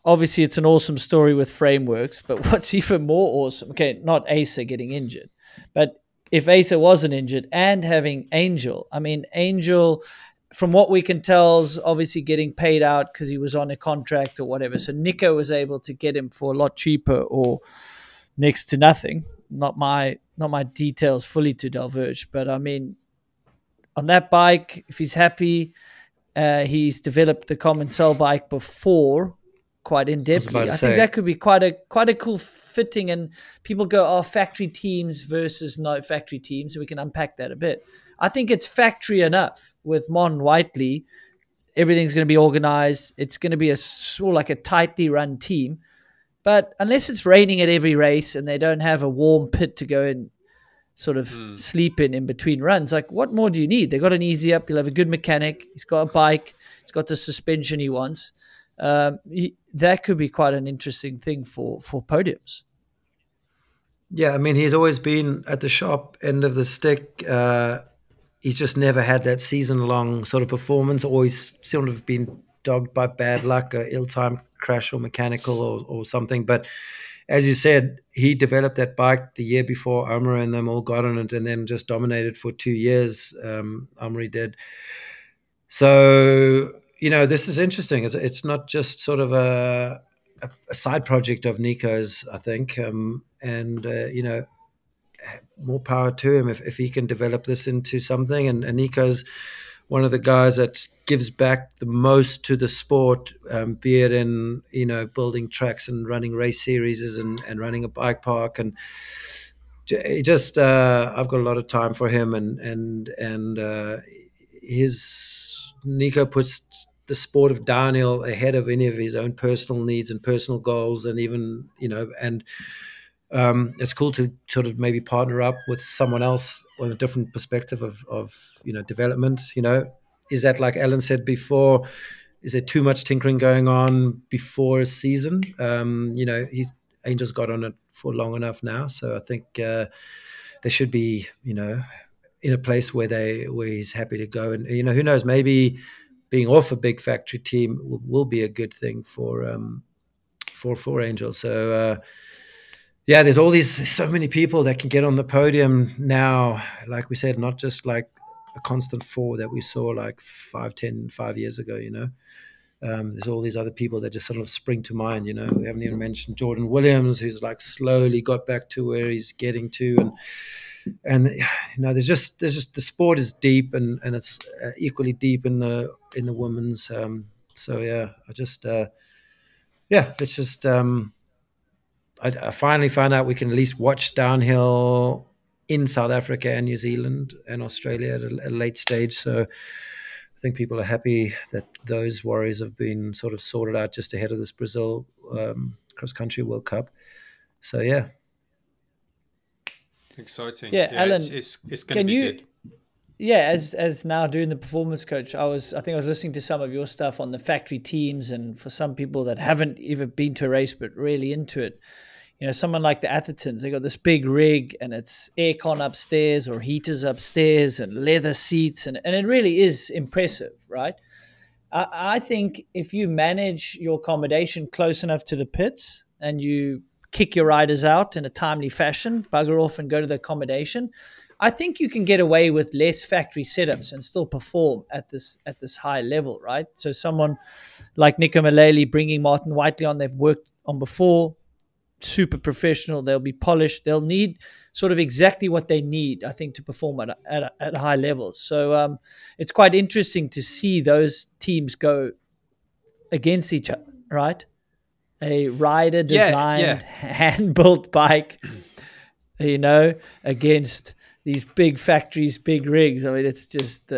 Obviously, it's an awesome story with frameworks, but what's even more awesome? Okay, not Asa getting injured, but if Asa wasn't injured and having Angel, I mean, Angel, from what we can tell, is obviously getting paid out because he was on a contract or whatever. So Nico was able to get him for a lot cheaper or next to nothing. Not my details fully to diverge, but I mean, on that bike, if he's happy, he's developed the common cell bike before quite in depth. I think that could be quite a cool fitting, and people go, factory teams versus no factory teams, so we can unpack that a bit. I think it's factory enough with Mon Whiteley. Everything's going to be organized. It's going to be sort of like a tightly run team. But unless it's raining at every race and they don't have a warm pit to go in, sort of sleep in between runs. Like, what more do you need? They got an easy up. He'll have a good mechanic. He's got a bike. He's got the suspension he wants. That could be quite an interesting thing for podiums. Yeah, I mean, he's always been at the sharp end of the stick. He's just never had that season-long sort of performance, always sort of been dogged by bad luck, or ill-timed crash or mechanical or something. But as you said, he developed that bike the year before Omri and them all got on it, and then just dominated for 2 years. Omri did. So, this is interesting. It's not just sort of a side project of Nico's, I think. More power to him if he can develop this into something. And Nico's one of the guys that gives back the most to the sport, be it in, building tracks and running race series and running a bike park. And just, I've got a lot of time for him, and Nico puts the sport of downhill ahead of any of his own personal needs and personal goals. And even, it's cool to sort of maybe partner up with someone else on a different perspective of development. Is that, like Alan said before, is there too much tinkering going on before a season? Angel's got on it for long enough now, so I think they should be in a place where he's happy to go. And who knows, maybe being off a big factory team will be a good thing for Angel. So there's so many people that can get on the podium now. Like we said, not just like a constant four that we saw like 5 years ago. There's all these other people that just sort of spring to mind. We haven't even mentioned Jordan Williams, who's like slowly got back to where he's getting to, and there's just the sport is deep, and it's equally deep in the women's. I finally found out we can at least watch downhill in South Africa and New Zealand and Australia at a late stage. So I think people are happy that those worries have been sort of sorted out just ahead of this Brazil cross-country World Cup. So, yeah. Exciting. Yeah, Alan, it's going to be good. Yeah, as now doing the performance coach, I think I was listening to some of your stuff on the factory teams, and for some people that haven't even been to a race but really into it, someone like the Athertons, they got this big rig and it's aircon upstairs or heaters upstairs and leather seats, and it really is impressive, right? I think if you manage your accommodation close enough to the pits and you kick your riders out in a timely fashion, bugger off and go to the accommodation, I think you can get away with less factory setups and still perform at this high level, right? So someone like Nico Malele bringing Martin Whiteley on, they've worked on before, super professional, they'll be polished, they'll need sort of exactly what they need, I think, to perform at high levels. So it's quite interesting to see those teams go against each other, right? A rider-designed, hand-built bike, against these big factories, big rigs. I mean, it's just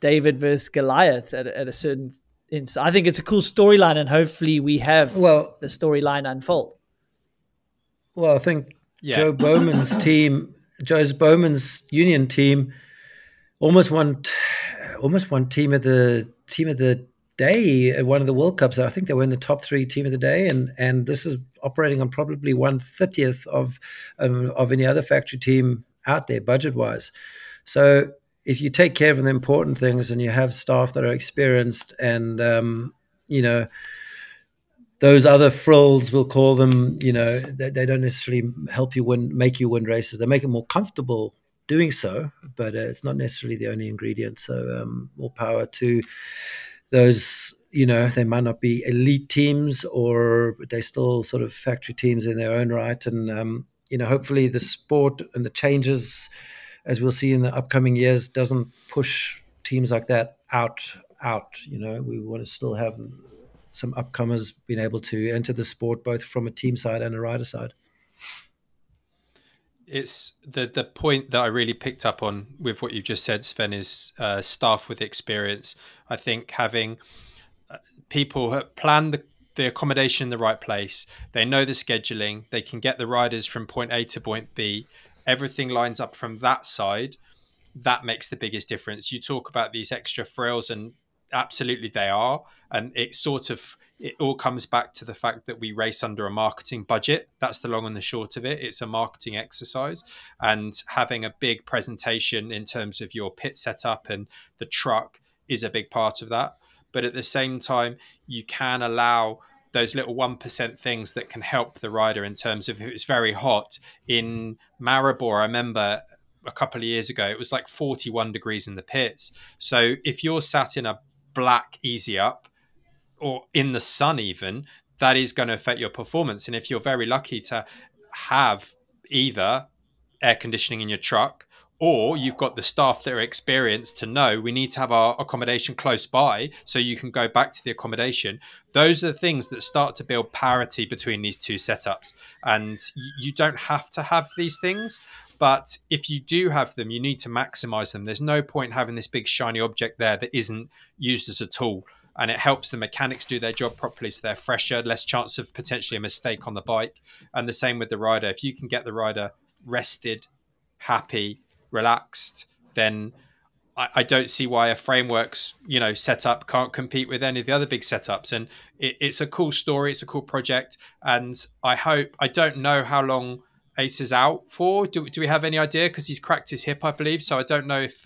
David versus Goliath at a certain inside. I think it's a cool storyline, and hopefully we have the storyline unfold. Well, I think Joe Bowman's union team almost won team of the day at one of the World Cups. I think they were in the top 3 team of the day, and this is operating on probably 1/30th of any other factory team out there budget wise. So if you take care of the important things and you have staff that are experienced, and those other frills, we'll call them, they don't necessarily help you make you win races. They make it more comfortable doing so, but it's not necessarily the only ingredient. So more power to those. They might not be elite teams, but they're still sort of factory teams in their own right. And hopefully the sport and the changes, as we'll see in the upcoming years, doesn't push teams like that out. We want to still have some upcomers being able to enter the sport, both from a team side and a rider side. It's the point that I really picked up on with what you've just said, Sven, is staff with experience. I think having people plan the accommodation in the right place, they know the scheduling, they can get the riders from point A to point B everything lines up from that side, that makes the biggest difference. You talk about these extra frills, and absolutely they are. And it all comes back to the fact that we race under a marketing budget. That's the long and the short of it. It's a marketing exercise, and having a big presentation in terms of your pit setup and the truck is a big part of that. But at the same time, you can allow those little 1% things that can help the rider in terms of if it's very hot. In Maribor, I remember a couple of years ago, it was like 41 degrees in the pits. So if you're sat in a black easy up or in the sun even, that is going to affect your performance. And if you're very lucky to have either air conditioning in your truck, or you've got the staff that are experienced to know we need to have our accommodation close by so you can go back to the accommodation. Those are the things that start to build parity between these two setups. And you don't have to have these things, but if you do have them, you need to maximize them. There's no point having this big shiny object there that isn't used as a tool. And it helps the mechanics do their job properly, so they're fresher, less chance of potentially a mistake on the bike. And the same with the rider. If you can get the rider rested, happy, relaxed, then I don't see why a frameworks setup can't compete with any of the other big setups. And it's a cool story, it's a cool project, and I don't know how long Ace is out for. Do we have any idea? Because he's cracked his hip, I believe, so I don't know if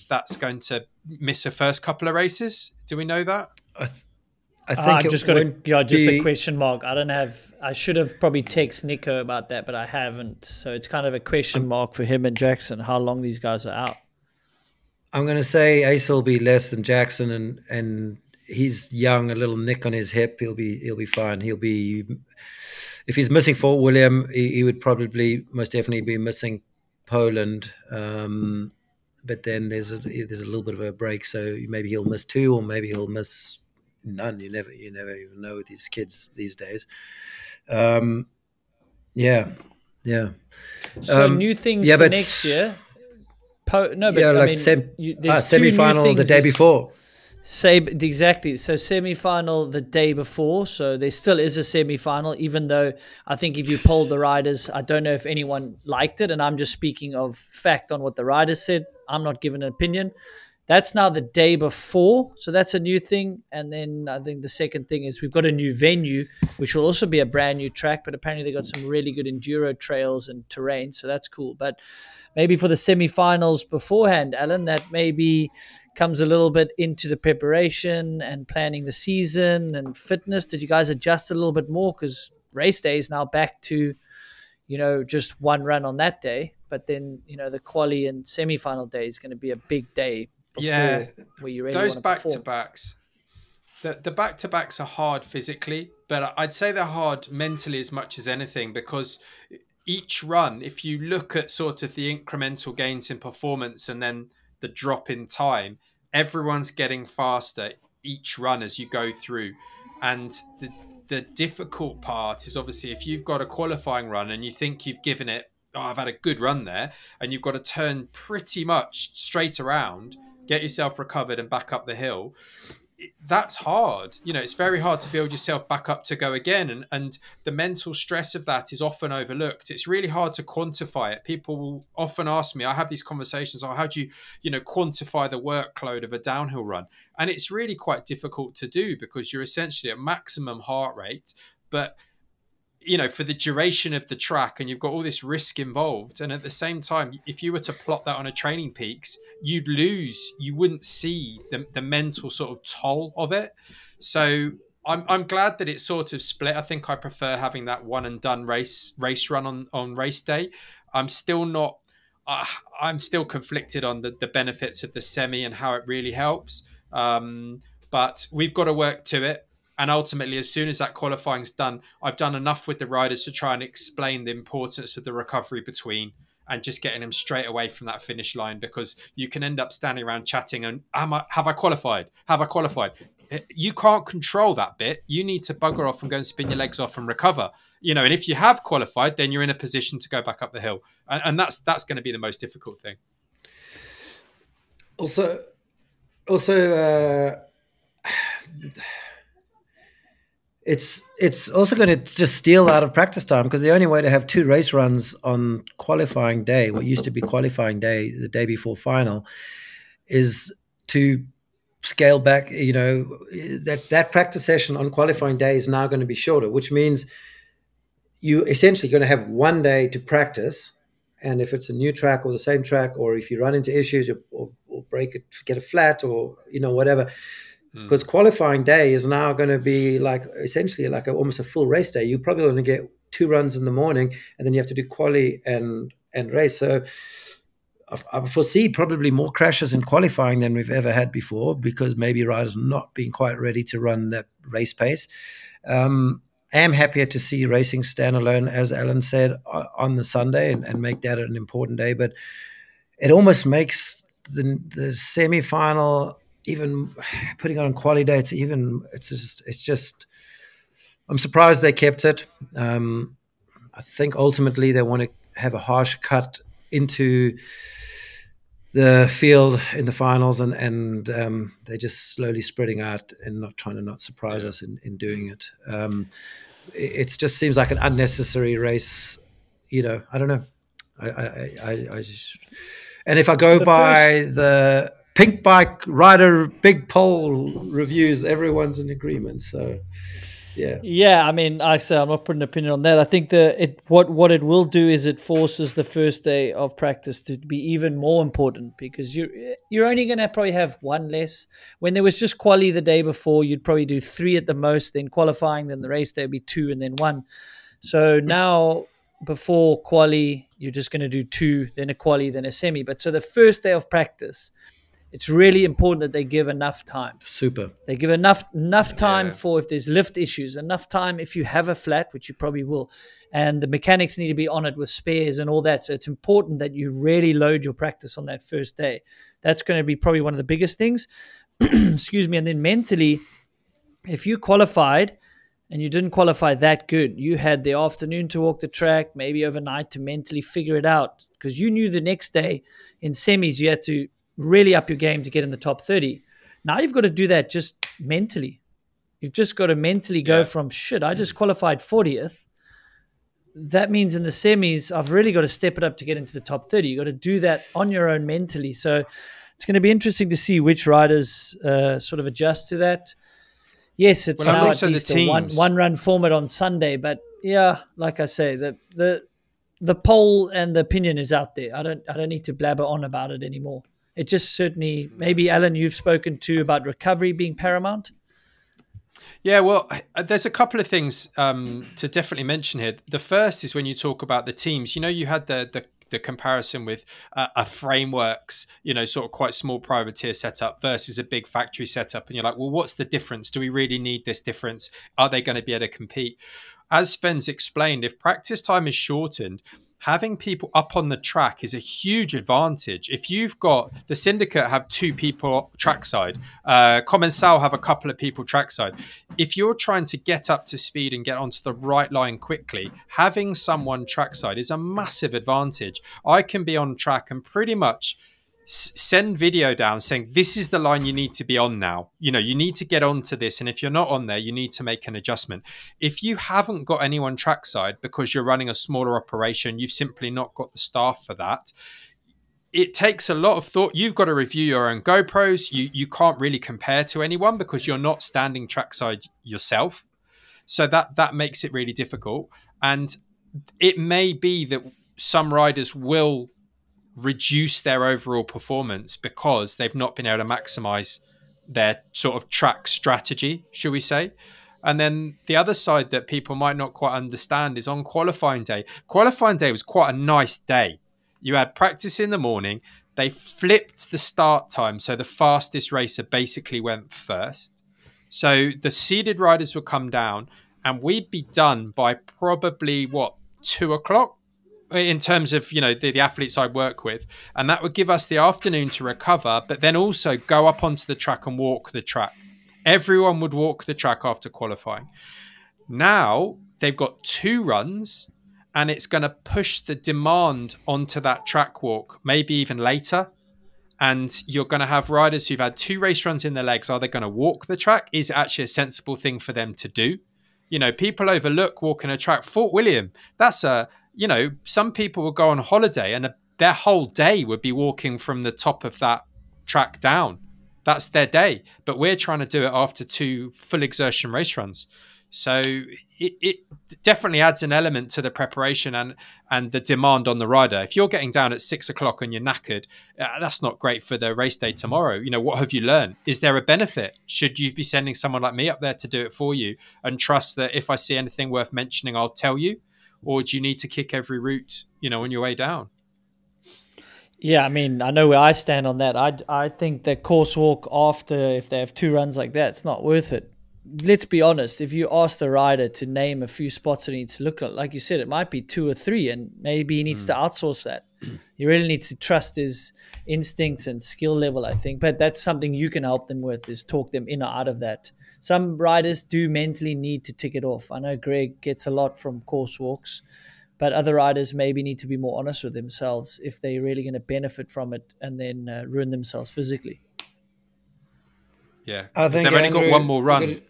that's going to miss a first couple of races. Do we know that? I think I've just got a question mark. I should have probably texted Nico about that, but I haven't. So it's kind of a question mark for him and Jackson, how long these guys are out. I'm going to say Ace will be less than Jackson, and he's young, a little nick on his hip. He'll be fine. If he's missing Fort William, he would probably most definitely be missing Poland. But then there's a little bit of a break, so maybe he'll miss 2, or maybe he'll miss none. You never even know with these kids these days. So new things for next year. Semi-final the day before. Exactly. So semi-final the day before. So there still is a semi-final, even though I think if you polled the riders, I don't know if anyone liked it, and I'm just speaking of fact on what the riders said. I'm not giving an opinion. That's now the day before, so that's a new thing. And then I think the second thing is we've got a new venue, which will also be a brand new track, but apparently they got some really good enduro trails and terrain, so that's cool. But maybe for the semi-finals beforehand, Alan, that maybe comes a little bit into the preparation and planning the season and fitness. Did you guys adjust a little bit more? Because race day is now back to, just one run on that day. But then, the quali and semi-final day is going to be a big day. Where you really those back-to-backs. The back-to-backs are hard physically, but I'd say they're hard mentally as much as anything, because each run, if you look at sort of the incremental gains in performance and then the drop in time, everyone's getting faster each run as you go through. And the difficult part is obviously if you've got a qualifying run and you think you've given it, I've had a good run there, and you've got to turn pretty much straight around, get yourself recovered and back up the hill. That's hard. It's very hard to build yourself back up to go again. And the mental stress of that is often overlooked. It's really hard to quantify it. People will often ask me, I have these conversations, how do you quantify the workload of a downhill run? And it's really quite difficult to do, because you're essentially at maximum heart rate, but for the duration of the track, and you've got all this risk involved. And at the same time, if you were to plot that on a training peaks, you wouldn't see the mental sort of toll of it. So I'm glad that it's sort of split. I think I prefer having that one and done race run on race day. I'm still conflicted on the benefits of the semi and how it really helps. But we've got to work to it. And ultimately, as soon as that qualifying's done, I've done enough with the riders to try and explain the importance of the recovery between, and just getting them straight away from that finish line, because you can end up standing around chatting and have I qualified? Have I qualified? You can't control that bit. You need to bugger off and go and spin your legs off and recover. And if you have qualified, then you're in a position to go back up the hill. And that's going to be the most difficult thing. it's also going to just steal out of practice time, because the only way to have 2 race runs on qualifying day, what used to be qualifying day, the day before final, is to scale back. That practice session on qualifying day is now going to be shorter, which means you essentially going to have 1 day to practice. And if it's a new track or the same track, or if you run into issues or break it, get a flat, or whatever. Because qualifying day is now going to be essentially almost a full race day. You're probably going to get 2 runs in the morning, and then you have to do quali and race. So I foresee probably more crashes in qualifying than we've ever had before, because maybe riders not being quite ready to run that race pace. I am happier to see racing standalone, as Alan said, on the Sunday, and make that an important day. But it almost makes the semi-final, even putting on quali day, it's just I'm surprised they kept it. I think ultimately they want to have a harsh cut into the field in the finals, and they're just slowly spreading out and not trying to not surprise us in doing it. It just seems like an unnecessary race. I don't know. I just, and if I go by the Pink Bike Rider Big Poll reviews, everyone's in agreement. So, yeah. I mean, I say I'm not putting an opinion on that. I think what it will do is it forces the first day of practice to be even more important, because you're only going to probably have 1 less. When there was just quali the day before, you'd probably do 3 at the most, then qualifying, then the race day would be 2, and then 1. So now, before quali, you're just going to do 2, then a quali, then a semi. But so the first day of practice, it's really important that they give enough time. Super. They give enough time for if there's lift issues, enough time if you have a flat, which you probably will. And the mechanics need to be on it with spares and all that. So it's important that you really load your practice on that first day. That's going to be probably one of the biggest things. Excuse me. And then mentally, if you qualified and you didn't qualify that good, you had the afternoon to walk the track, maybe overnight to mentally figure it out, because you knew the next day in semis you had to really up your game to get in the top 30. Now you've got to do that just mentally. You've just got to mentally go from, I just qualified 40th. That means in the semis, I've really got to step it up to get into the top 30. You've got to do that on your own mentally. So it's going to be interesting to see which riders sort of adjust to that. Yes, it's now at least a one run format on Sunday, but like I say, the poll and the opinion is out there. I don't need to blabber on about it anymore. It just certainly, maybe Alan, you've spoken to about recovery being paramount. Yeah, well, there's a couple of things to definitely mention here. The first is when you talk about the teams. You had the comparison with a frameworks, sort of quite small privateer setup versus a big factory setup, and you're like, well, what's the difference? Do we really need this difference? Are they going to be able to compete? As Sven's explained, if practice time is shortened, having people up on the track is a huge advantage. If you've got the syndicate have 2 people trackside, Commensal have a couple of people trackside. If you're trying to get up to speed and get onto the right line quickly, having someone trackside is a massive advantage. I can be on track and pretty much send video down saying, this is the line you need to be on now. You need to get onto this. And if you're not on there, you need to make an adjustment. If you haven't got anyone trackside because you're running a smaller operation, you've simply not got the staff for that. It takes a lot of thought. You've got to review your own GoPros. You can't really compare to anyone because you're not standing trackside yourself. So that makes it really difficult. And it may be that some riders will reduce their overall performance because they've not been able to maximize their sort of track strategy, should we say. And then the other side that people might not quite understand is on qualifying day. Qualifying day was quite a nice day. You had practice in the morning. They flipped the start time. So the fastest racer basically went first. So the seeded riders would come down and we'd be done by probably 2 o'clock? In terms of, the athletes I work with. And that would give us the afternoon to recover, but then also go up onto the track and walk the track. Everyone would walk the track after qualifying. Now they've got 2 runs and it's going to push the demand onto that track walk, maybe even later. And you're going to have riders who've had 2 race runs in their legs. Are they going to walk the track? Is it actually a sensible thing for them to do? You know, people overlook walking a track. Fort William, that's a, you know, some people will go on holiday and their whole day would be walking from the top of that track down. That's their day. But we're trying to do it after 2 full exertion race runs. So it definitely adds an element to the preparation and the demand on the rider. If you're getting down at 6 o'clock and you're knackered, that's not great for the race day tomorrow. You know, what have you learned? Is there a benefit? Should you be sending someone like me up there to do it for you and trust that if I see anything worth mentioning, I'll tell you? Or do you need to kick every route, you know, on your way down? Yeah, I mean, I know where I stand on that. I think the course walk after, if they have 2 runs like that, it's not worth it. Let's be honest, if you ask the rider to name a few spots that he needs to look like you said, it might be 2 or 3, and maybe he needs to outsource that. He really needs to trust his instincts and skill level, I think. But that's something you can help them with, is talk them in or out of that. Some riders do mentally need to tick it off. I know Greg gets a lot from course walks, but other riders maybe need to be more honest with themselves if they're really going to benefit from it and then ruin themselves physically. Yeah, I think they've only got one more run.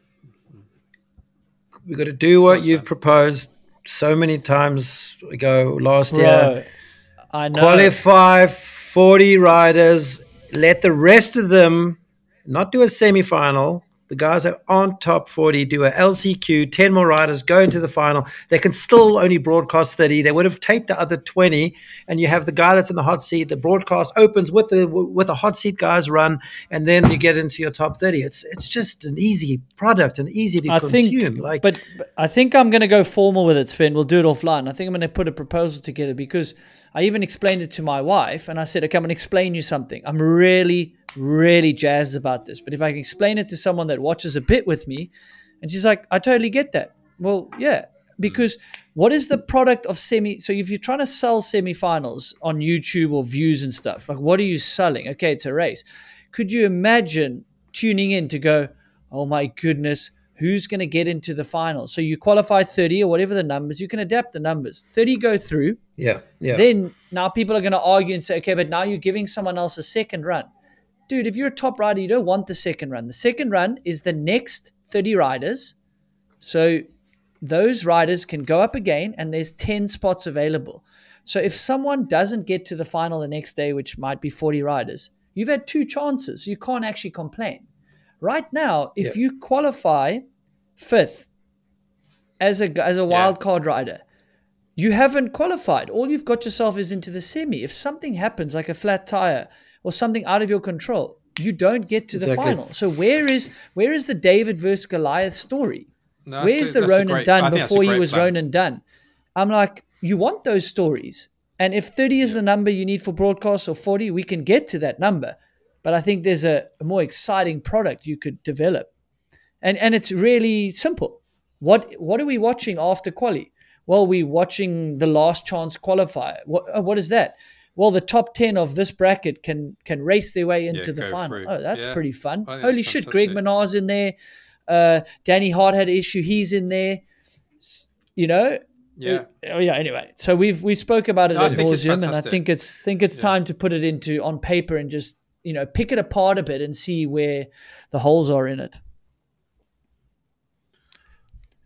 We've got to do what you've proposed so many times ago last year. I know. Qualify 40 riders. Let the rest of them not do a semi-final. The guys that aren't top 40 do a LCQ, 10 more riders go into the final. They can still only broadcast 30. They would have taped the other 20, and you have the guy that's in the hot seat. The broadcast opens with a hot seat guy's run, and then you get into your top 30. It's just an easy product and easy to consume. But I think I'm going to go formal with it, Sven. We'll do it offline. I think I'm going to put a proposal together, because I even explained it to my wife, and I said, okay, I'm going to explain you something. I'm really jazzed about this, but if I can explain it to someone that watches a bit with me, and she's like, I totally get that. Well, yeah, because what is the product of so if you're trying to sell semifinals on YouTube or views and stuff, like, what are you selling? Okay, it's a race. Could you imagine tuning in to go, oh my goodness, who's going to get into the final? So you qualify 30 or whatever the numbers, you can adapt the numbers. 30 go through. Yeah. Then now people are going to argue and say, okay, but now you're giving someone else a second run. Dude, if you're a top rider, you don't want the second run. The second run is the next 30 riders. So those riders can go up again, and there's 10 spots available. So if someone doesn't get to the final the next day, which might be 40 riders, you've had 2 chances. You can't actually complain. Right now, if you qualify 5th as a wild card rider, you haven't qualified. All you've got yourself is into the semi. If something happens, like a flat tire or something out of your control, you don't get to the final. So where is the David versus Goliath story? Where's the Ronan Dunn before he was Ronan Dunn? I'm like, you want those stories. And if 30 is the number you need for broadcast, or 40, we can get to that number. But I think there's a more exciting product you could develop. And it's really simple. What are we watching after quali? Well, we're watching the last chance qualifier. What is that? Well, the top 10 of this bracket can race their way into the final. Through. Oh, that's pretty fun. Holy shit, Greg Minar's in there. Danny Hart had an issue. He's in there. You know? Yeah. Anyway, so we spoke about it at nauseum, and I think it's time to put it on paper and just, pick it apart a bit and see where the holes are in it.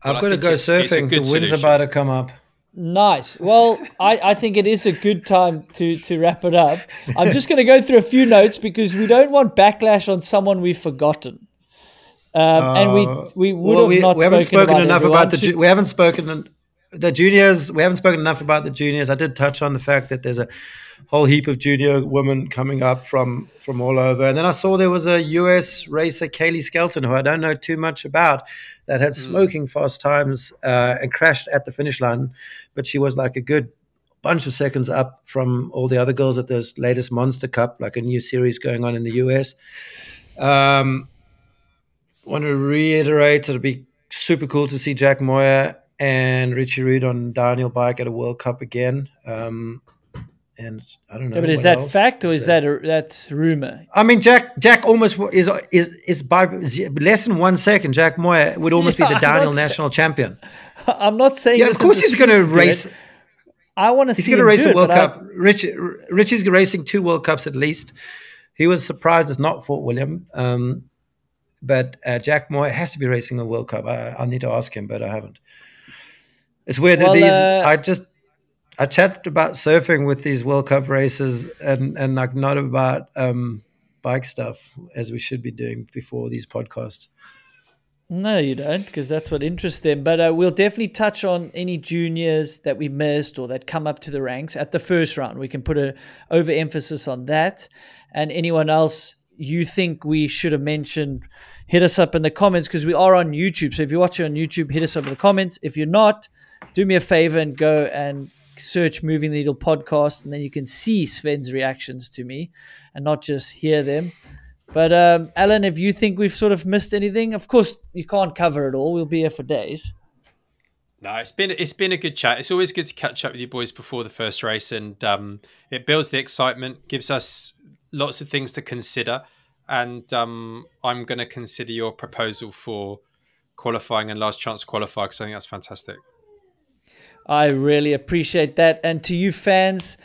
I've got to go surfing. The wind's about to come up. Nice. Well, I think it is a good time to wrap it up. I'm just going to go through a few notes because we don't want backlash on someone we've forgotten. And we haven't spoken enough about the juniors. We haven't spoken enough about the juniors. I did touch on the fact that there's a whole heap of junior women coming up from all over. And then I saw there was a US racer, Kaylee Skelton, who I don't know too much about, that had smoking fast times and crashed at the finish line. But she was like a good bunch of seconds up from all the other girls at this latest Monster Cup, like a new series going on in the US. Want to reiterate, it'll be super cool to see Jack Moyer and Richie Rude on downhill bike at a World Cup again. And I don't know. Yeah, but is that fact or is that's rumor? I mean, Jack almost is by less than 1 second. Jack Moyer would almost be the downhill national champion. I'm not saying. Yeah, of course he's going to race. I want to see. He's going to race a World Cup. Richie's racing 2 World Cups at least. He was surprised it's not Fort William. But Jack Moore has to be racing the World Cup. I need to ask him, but I haven't. It's weird. Well, I chat about surfing with these World Cup races and like not about bike stuff as we should be doing before these podcasts. No, you don't, because that's what interests them. But we'll definitely touch on any juniors that we missed or that come up to the ranks at the first round. We can put an overemphasis on that. And anyone else you think we should have mentioned, hit us up in the comments, because we are on YouTube. So if you're watching on YouTube, hit us up in the comments. If you're not, do me a favor and go and search Moving the Needle podcast, and then you can see Sven's reactions to me and not just hear them. But Alan, if you think we've sort of missed anything, of course you can't cover it all. We'll be here for days. No, it's been a good chat. It's always good to catch up with you boys before the first race, and it builds the excitement, gives us lots of things to consider. And I'm going to consider your proposal for qualifying and last chance to qualify, because I think that's fantastic. I really appreciate that. And to you fans,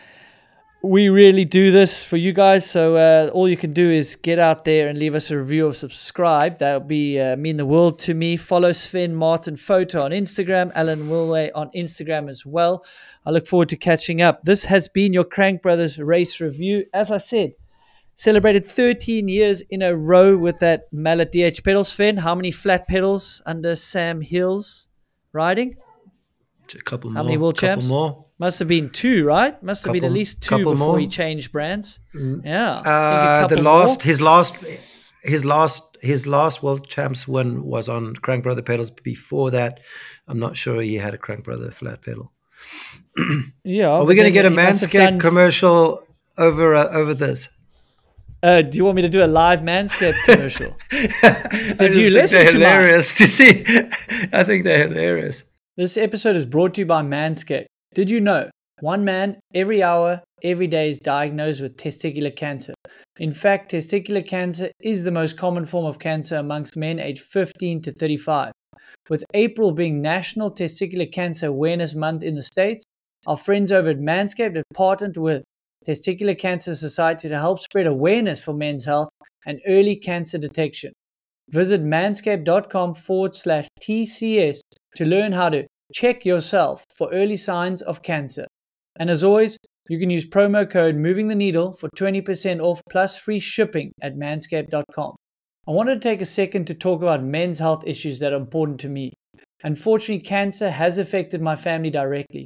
we really do this for you guys. So all you can do is get out there and leave us a review or subscribe. That would be mean the world to me. Follow Sven Martin Photo on Instagram, Alan Milway on Instagram as well. I look forward to catching up. This has been your Crankbrothers race review. As I said, celebrated 13 years in a row with that Mallet DH pedal. Sven, how many flat pedals under Sam Hill's riding? A couple more. How many world champs? More. Must have been 2, right? Must have been at least 2 before more. he changed brands. Yeah. His last world champs win was on Crankbrother pedals. Before that, I'm not sure he had a Crankbrother flat pedal. Yeah. Are we going to get a Manscaped commercial over this? Do you want me to do a live Manscaped commercial? Did you listen they're to hilarious to see? I think they're hilarious. This episode is brought to you by Manscaped. Did you know 1 man every hour, every day is diagnosed with testicular cancer? In fact, testicular cancer is the most common form of cancer amongst men aged 15 to 35. With April being National Testicular Cancer Awareness Month in the States, our friends over at Manscaped have partnered with Testicular Cancer Society to help spread awareness for men's health and early cancer detection. Visit manscaped.com/TCS to learn how to check yourself for early signs of cancer. And as always, you can use promo code Moving the Needle for 20% off plus free shipping at manscaped.com. I wanted to take a second to talk about men's health issues that are important to me. Unfortunately, cancer has affected my family directly.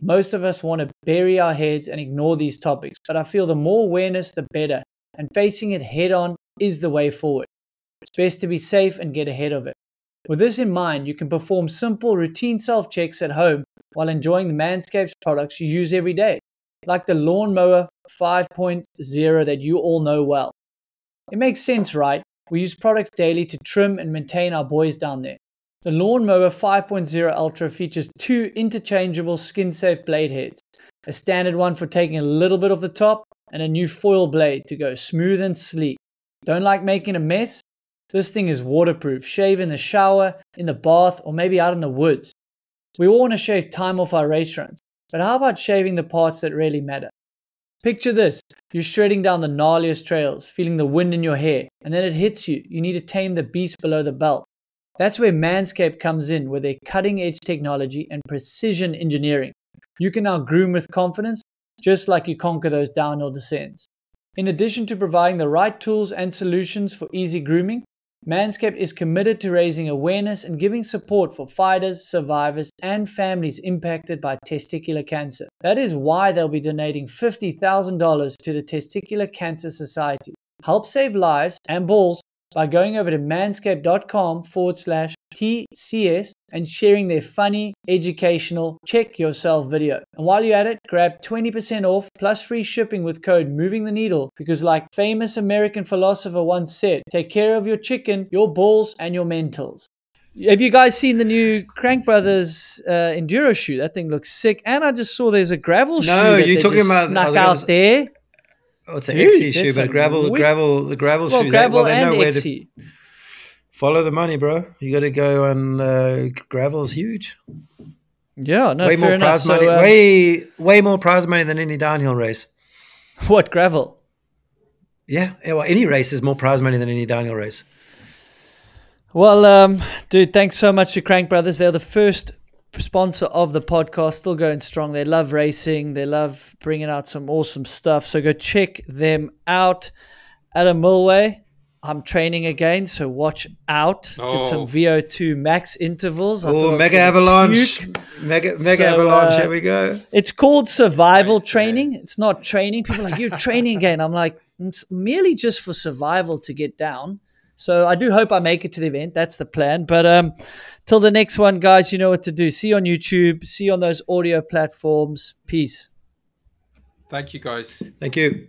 Most of us want to bury our heads and ignore these topics, but I feel the more awareness, the better, and facing it head on is the way forward. It's best to be safe and get ahead of it. With this in mind, you can perform simple routine self-checks at home while enjoying the Manscaped products you use every day, like the Lawnmower 5.0 that you all know well. It makes sense, right? We use products daily to trim and maintain our boys down there. The Lawnmower 5.0 Ultra features 2 interchangeable skin-safe blade heads, a standard one for taking a little bit off the top, and a new foil blade to go smooth and sleek. Don't like making a mess? This thing is waterproof. Shave in the shower, in the bath, or maybe out in the woods. We all want to shave time off our race runs, but how about shaving the parts that really matter? Picture this. You're shredding down the gnarliest trails, feeling the wind in your hair, and then it hits you. You need to tame the beast below the belt. That's where Manscaped comes in with their cutting-edge technology and precision engineering. You can now groom with confidence, just like you conquer those downhill descents. In addition to providing the right tools and solutions for easy grooming, Manscaped is committed to raising awareness and giving support for fighters, survivors, and families impacted by testicular cancer. That is why they'll be donating $50,000 to the Testicular Cancer Society. Help save lives and balls by going over to manscaped.com/TCS and sharing their funny, educational, check yourself video. And while you're at it, grab 20% off plus free shipping with code Moving the Needle, because like famous American philosopher once said, take care of your chicken, your balls, and your mentals. Have you guys seen the new Crankbrothers enduro shoe? That thing looks sick. And I just saw there's a gravel shoe that you're talking about snuck out there. Oh, it's an XC shoe, but the gravel shoe. Gravel and XC. Follow the money, bro. You got to go on. Gravel's huge. Yeah, no, way fair more enough. prize money. Way more prize money than any downhill race. What, gravel? Yeah, well, any race is more prize money than any downhill race. Well, dude, thanks so much to Crankbrothers. They're the first sponsor of the podcast, still going strong. They love racing. They love bringing out some awesome stuff. So go check them out. Adam Milway, I'm training again, so watch out. Did some VO2 max intervals. Mega avalanche. Mega avalanche. Here we go. It's called survival training. It's not training. People are like, you're training again. I'm like, it's merely just for survival to get down. So I do hope I make it to the event. That's the plan. But till the next one, guys, you know what to do. See you on YouTube. See you on those audio platforms. Peace. Thank you, guys. Thank you.